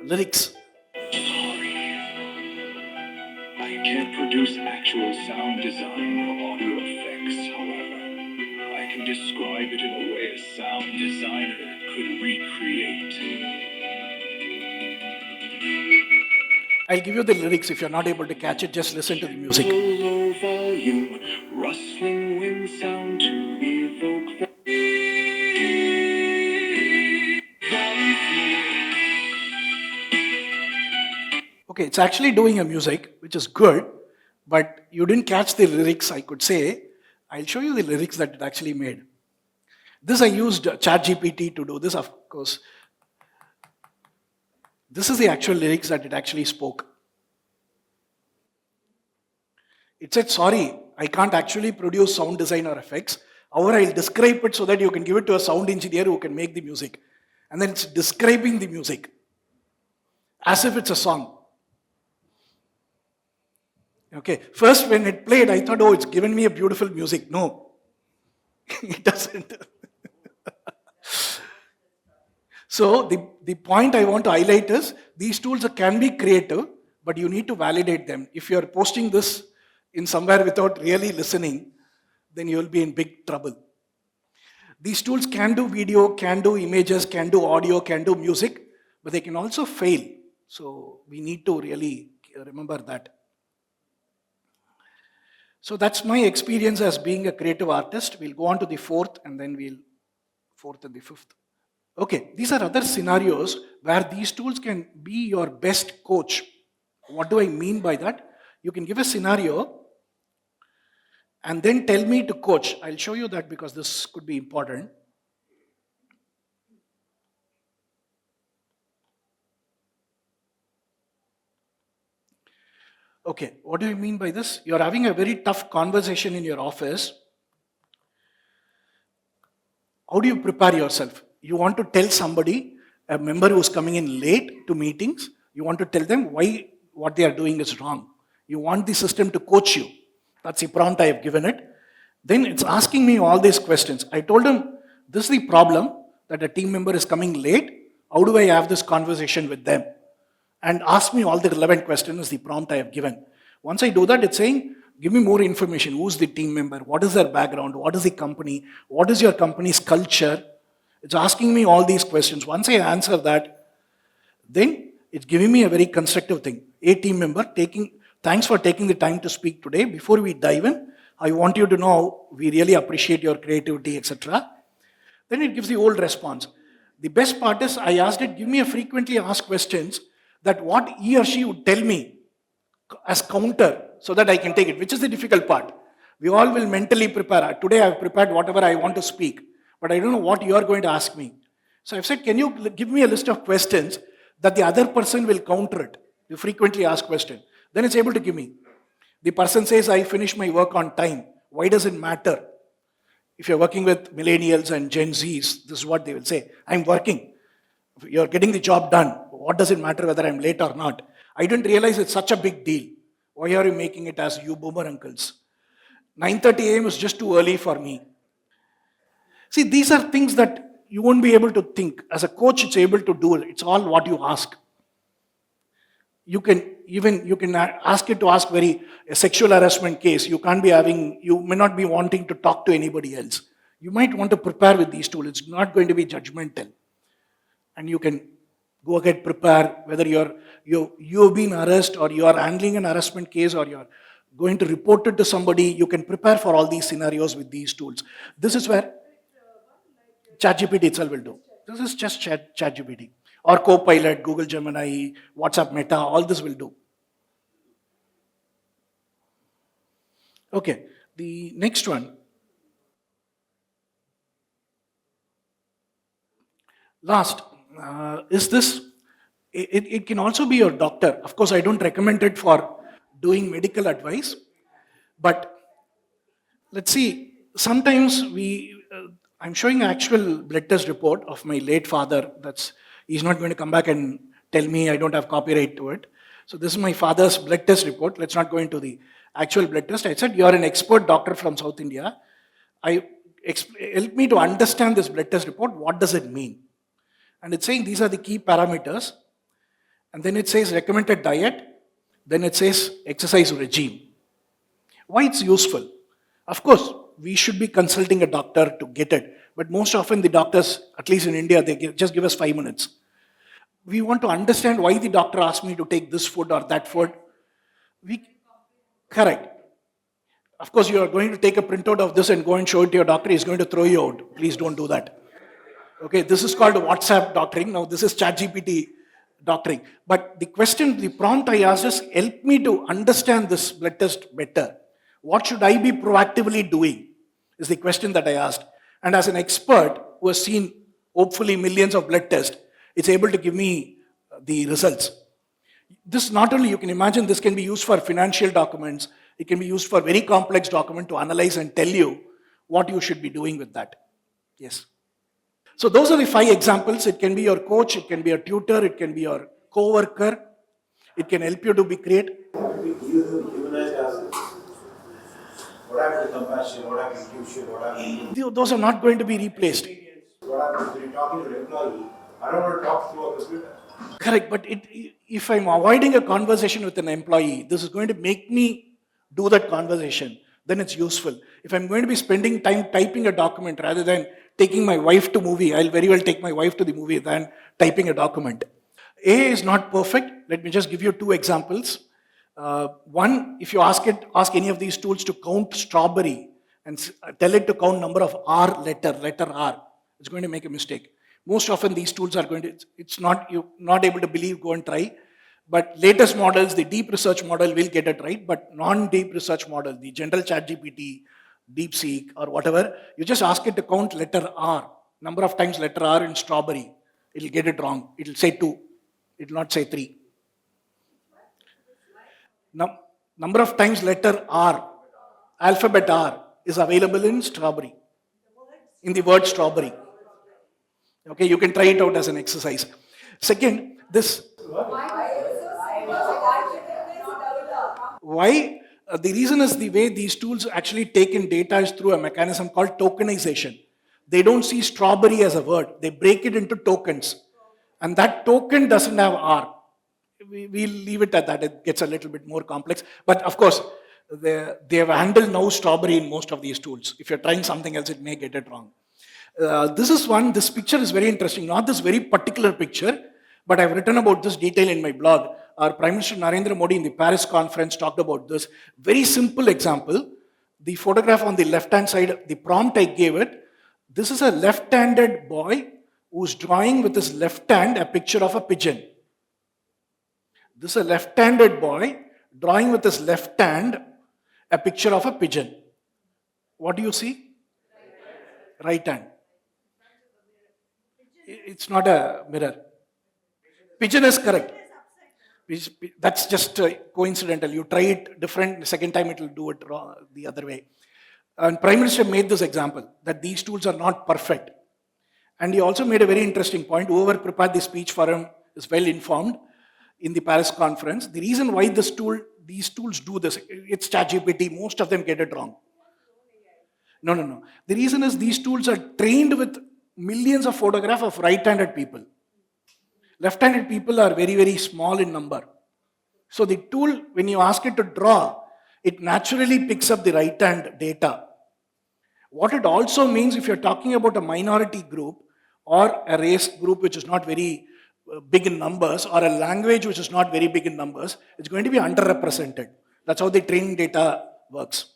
Speaker 1: lyrics.
Speaker 7: I can't produce actual sound design or audio effects, however. I can describe it in a way a sound designer could recreate.
Speaker 1: I'll give you the lyrics. If you're not able to catch it, just listen to the music.
Speaker 7: Low volume, rustling wind sound to evoke the
Speaker 1: Okay, it's actually doing a music, which is good, but you didn't catch the lyrics, I could say. I'll show you the lyrics that it actually made. This I used ChatGPT to do this, of course. This is the actual lyrics that it actually spoke. It said, "Sorry, I can't actually produce sound design or effects. However, I'll describe it so that you can give it to a sound engineer who can make the music." And then it's describing the music as if it's a song. Okay, first when it played, I thought, oh, it's given me a beautiful music. No. It doesn't. So the point I want to highlight is these tools can be creative, but you need to validate them. If you're posting this in somewhere without really listening, then you'll be in big trouble. These tools can do video, can do images, can do audio, can do music, but they can also fail. So we need to really remember that. So that's my experience as being a creative artist. We'll go on to the fourth and then fourth and the fifth. Okay, these are other scenarios where these tools can be your best coach. What do I mean by that? You can give a scenario and then tell me to coach. I'll show you that because this could be important. Okay, what do you mean by this? You're having a very tough conversation in your office. How do you prepare yourself? You want to tell somebody, a member who's coming in late to meetings, you want to tell them why what they are doing is wrong. You want the system to coach you. That's the prompt I have given it. Then it's asking me all these questions. I told him, this is the problem that a team member is coming late. How do I have this conversation with them? And ask me all the relevant questions is the prompt I have given. Once I do that, it's saying, give me more information. Who's the team member? What is their background? What is the company? What is your company's culture? It's asking me all these questions. Once I answer that, then it's giving me a very constructive thing. A team member, thanks for taking the time to speak today. Before we dive in, I want you to know we really appreciate your creativity, etc. Then it gives the old response. The best part is I asked it, give me a frequently asked questions that what he or she would tell me as counter so that I can take it, which is the difficult part. We all will mentally prepare. Today I've prepared whatever I want to speak, but I don't know what you are going to ask me. So I've said, can you give me a list of questions that the other person will counter it, the frequently asked question. Then it's able to give me. The person says, I finish my work on time. Why does it matter? If you're working with millennials and Gen Zs, this is what they will say. I'm working. You're getting the job done. What does it matter whether I'm late or not? I didn't realize it's such a big deal. Why are you making it as you boomer uncles? 9:30 a.m. is just too early for me. See, these are things that you won't be able to think. As a coach, it's able to do it. It's all what you ask. You can ask it to ask a sexual harassment case. You may not be wanting to talk to anybody else. You might want to prepare with these tools. It's not going to be judgmental. And you can go ahead, prepare, whether you've been arrested or you are handling an harassment case or you're going to report it to somebody, you can prepare for all these scenarios with these tools. This is where ChatGPT itself will do. This is just ChatGPT. Or Copilot, Google Gemini, WhatsApp Meta, all this will do. Okay, the next one. Last, is this, it can also be your doctor. Of course, I don't recommend it for doing medical advice, but let's see, sometimes I'm showing an actual blood test report of my late father. He's not going to come back and tell me I don't have copyright to it. So this is my father's blood test report. Let's not go into the actual blood test. I said, you're an expert doctor from South India. Help me to understand this blood test report. What does it mean? And it's saying these are the key parameters. And then it says recommended diet. Then it says exercise regime. Why it's useful? Of course, we should be consulting a doctor to get it. But most often the doctors, at least in India, they just give us 5 minutes. We want to understand why the doctor asked me to take this food or that food. Correct. Of course, you are going to take a printout of this and go and show it to your doctor. He's going to throw you out. Please don't do that. Okay, this is called WhatsApp doctoring. Now, this is ChatGPT doctoring. But the prompt I asked is, help me to understand this blood test better. What should I be proactively doing? Is the question that I asked. And as an expert who has seen hopefully millions of blood tests, it's able to give me the results. This not only, you can imagine, this can be used for financial documents. It can be used for very complex document to analyze and tell you what you should be doing with that. Yes. So those are the 5 examples. It can be your coach, it can be a tutor, it can be your co-worker. It can help you to be creative.
Speaker 8: You and I asked, what What happened to compassion? What happened to intuition? What happened to
Speaker 1: Those are not going to be replaced.
Speaker 8: what happens when you're talking to an employee? I don't want to talk through a computer.
Speaker 1: Correct, but if I'm avoiding a conversation with an employee, this is going to make me do that conversation, then it's useful. If I'm going to be spending time typing a document rather than taking my wife to movie, I'll very well take my wife to the movie than typing a document. AI is not perfect. Let me just give you two examples. One, if you ask any of these tools to count strawberry and tell it to count number of letter R, it's going to make a mistake. Most often these tools are going to, it's not, you're not able to believe, go and try. But latest models, the deep research model will get it right, but non-deep research model, the general ChatGPT, DeepSeek or whatever, you just ask it to count letter R, number of times letter R in strawberry. It'll get it wrong. It'll say 2. It will not say 3. Number of times letter R, alphabet R, is available in strawberry, in the word strawberry. Okay, you can try it out as an exercise. Second, this. Why? The reason is the way these tools actually take in data is through a mechanism called tokenization. They don't see strawberry as a word. They break it into tokens. And that token doesn't have R. We'll leave it at that. It gets a little bit more complex. But of course, they have handled now strawberry in most of these tools. If you're trying something else, it may get it wrong. This picture is very interesting. Not this very particular picture, but I've written about this detail in my blog. Our Prime Minister Narendra Modi in the Paris conference talked about this. Very simple example. The photograph on the left-hand side, the prompt I gave it, this is a left-handed boy who's drawing with his left hand a picture of a pigeon. This is a left-handed boy drawing with his left hand a picture of a pigeon. What do you see? Right hand. It's not a mirror. Pigeon is correct. That's just coincidental. You try it different, the second time it will do it wrong, the other way. And Prime Minister made this example that these tools are not perfect. And he also made a very interesting point. Whoever prepared the speech for him is well informed in the Paris conference. The reason why these tools do this, it's ChatGPT, most of them get it wrong. No. The reason is these tools are trained with millions of photographs of right-handed people. Left-handed people are very, very small in number. So the tool, when you ask it to draw, it naturally picks up the right-hand data. What it also means, if you're talking about a minority group or a race group which is not very big in numbers or a language which is not very big in numbers, it's going to be underrepresented. That's how the training data works.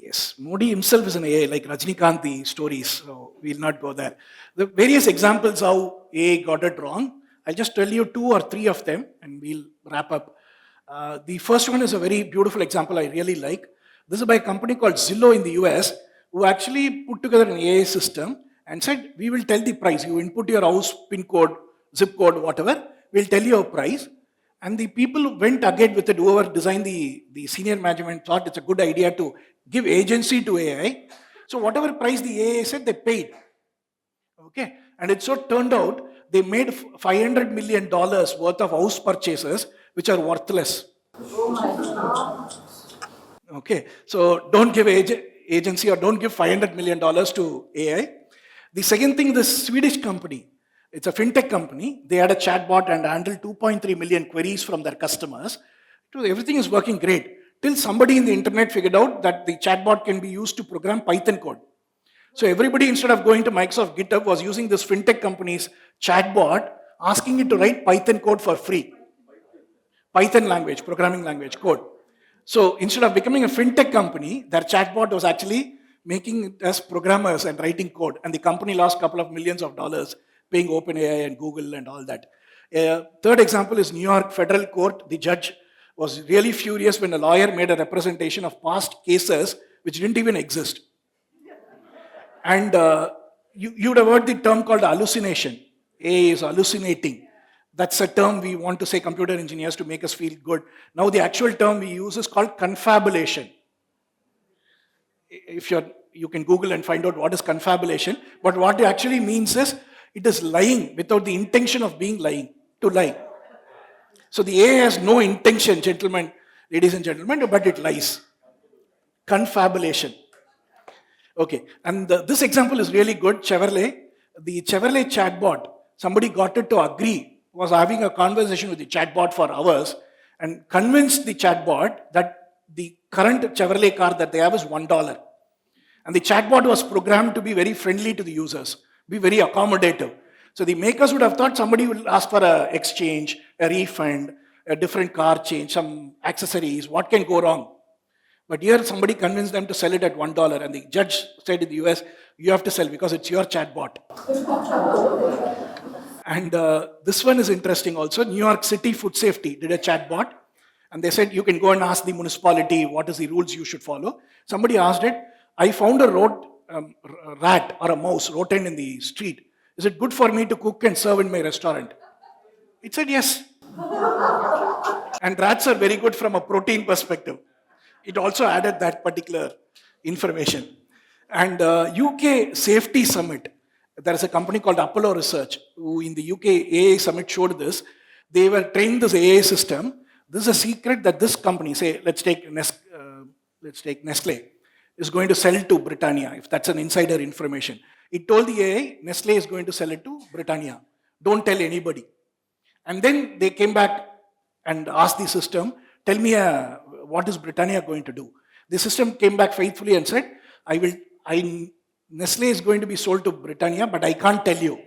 Speaker 1: Yes, Modi himself is an AI, like Rajinikanth stories, so we'll not go there. The various examples how AI got it wrong, I'll just tell you 2 or 3 of them and we'll wrap up. The first one is a very beautiful example I really like. This is by a company called Zillow in the US, who actually put together an AI system and said, we will tell the price. You input your house pin code, zip code, whatever, we'll tell you a price. And the people went ahead with it. Whoever designed the senior management thought it's a good idea to give agency to AI. So whatever price the AI said, they paid. Okay, and it so turned out they made $500 million worth of house purchases which are worthless. Okay, so don't give agency or don't give $500 million to AI. The second thing, this Swedish company, it's a fintech company. They had a chatbot and handled 2.3 million queries from their customers. So everything is working great. Till somebody in the internet figured out that the chatbot can be used to program Python code. So everybody, instead of going to Microsoft GitHub, was using this fintech company's chatbot, asking it to write Python code for free. Python language, programming language, code. So instead of becoming a fintech company, their chatbot was actually making it as programmers and writing code. And the company lost a couple of millions of dollars paying OpenAI and Google and all that. Third example is New York Federal Court. The judge was really furious when a lawyer made a representation of past cases which didn't even exist. And you'd have heard the term called hallucination. AI is hallucinating. That's a term we want to say, computer engineers, to make us feel good. Now the actual term we use is called confabulation. If you can Google and find out what is confabulation, but what it actually means is it is lying without the intention of being lying, to lie. So the AI has no intention, gentlemen. ladies and gentlemen, but it lies. Confabulation. Okay, and this example is really good. Chevrolet, the Chevrolet chatbot, somebody got it to agree, was having a conversation with the chatbot for hours and convinced the chatbot that the current Chevrolet car that they have is $1. And the chatbot was programmed to be very friendly to the users, be very accommodative. So the makers would have thought somebody will ask for an exchange, a refund, a different car change, some accessories. What can go wrong? But here somebody convinced them to sell it at $1, and the judge said in the US, you have to sell because it's your chatbot. And this one is interesting also. New York City Food Safety did a chatbot, and they said you can go and ask the municipality what is the rules you should follow. Somebody asked it, I found a rat or a mouse, rodent in the street. Is it good for me to cook and serve in my restaurant? It said yes. And rats are very good from a protein perspective. It also added that particular information. And UK Safety Summit, there is a company called Apollo Research, who in the UK AI Summit showed this. They were trained this AI system. This is a secret that this company, say, let's take Nestle, is going to sell to Britannia, if that's an insider information. It told the AI, Nestle is going to sell it to Britannia. Don't tell anybody. And then they came back and asked the system, tell me what is Britannia going to do? The system came back faithfully and said, Nestle is going to be sold to Britannia, but I can't tell you.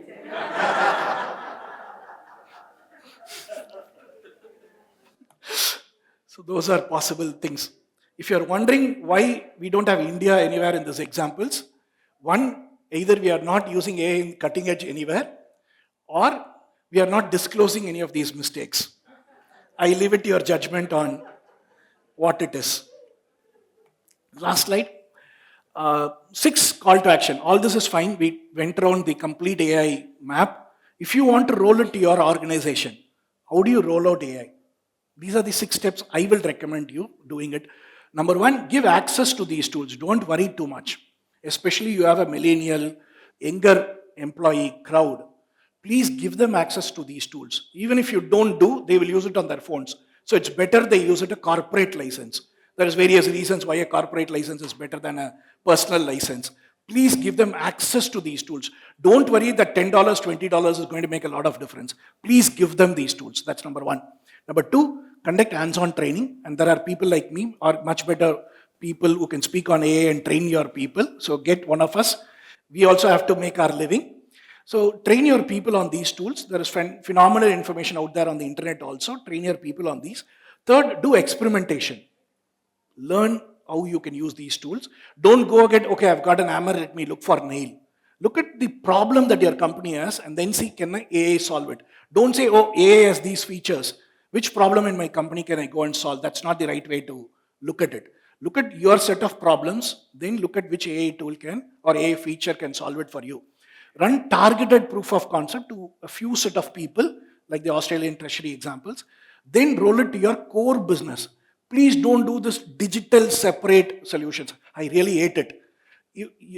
Speaker 1: So those are possible things. If you're wondering why we don't have India anywhere in these examples, one, either we are not using AI in cutting edge anywhere, or we are not disclosing any of these mistakes. I leave it to your judgment on what it is. Last slide. 6 call to action. All this is fine. We went around the complete AI map. If you want to roll it to your organization, how do you roll out AI? These are the 6 steps I will recommend you doing it. Number 1, give access to these tools. Don't worry too much. Especially you have a millennial, younger employee crowd. Please give them access to these tools. Even if you don't do, they will use it on their phones. So it's better they use it a corporate license. There is various reasons why a corporate license is better than a personal license. Please give them access to these tools. Don't worry that $10, $20 is going to make a lot of difference. Please give them these tools. That's number 1. Number 2, conduct hands-on training. And there are people like me, or much better people who can speak on AI and train your people. So get one of us. We also have to make our living. So train your people on these tools. There is phenomenal information out there on the internet also. Train your people on these. Third, do experimentation. Learn how you can use these tools. Don't go get, okay, I've got an hammer, let me look for a nail. Look at the problem that your company has and then see, can AI solve it? Don't say, oh, AI has these features. Which problem in my company can I go and solve? That's not the right way to look at it. Look at your set of problems, then look at which AI tool can, or AI feature can solve it for you. Run targeted proof of concept to a few set of people, like the Australian Treasury examples. Then roll it to your core business. Please don't do this digital separate solutions. I really hate it.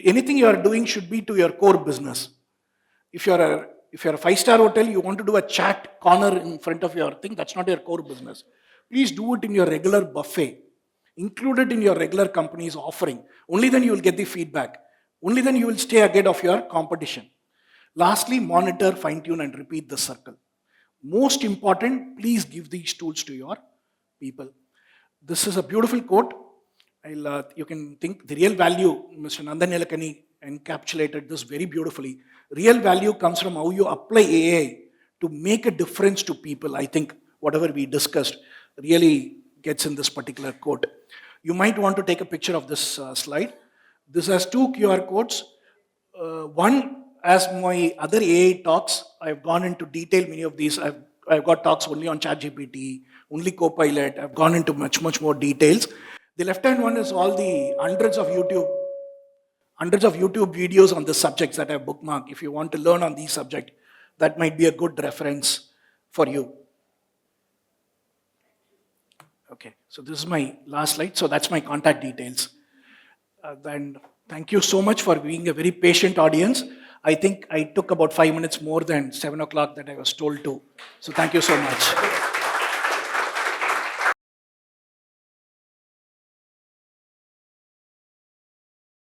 Speaker 1: Anything you are doing should be to your core business. If you're a 5-star hotel, you want to do a chat corner in front of your thing, that's not your core business. Please do it in your regular buffet. Include it in your regular company's offering. Only then you will get the feedback. Only then you will stay ahead of your competition. Lastly, monitor, fine-tune, and repeat the circle. Most important, please give these tools to your people. This is a beautiful quote. You can think the real value, Mr. Nandan Nilekani encapsulated this very beautifully. Real value comes from how you apply AI to make a difference to people. I think whatever we discussed really gets in this particular quote. You might want to take a picture of this slide. This has 2 QR codes. One, as my other AI talks, I've gone into detail many of these. I've got talks only on ChatGPT, only Copilot. I've gone into much more details. The left-hand one is all the hundreds of YouTube videos on the subjects that I've bookmarked. If you want to learn on these subjects, that might be a good reference for you. Okay, so this is my last slide. So that's my contact details. Then thank you so much for being a very patient audience. I think I took about 5 minutes more than 7 o'clock that I was told to. So thank you so much.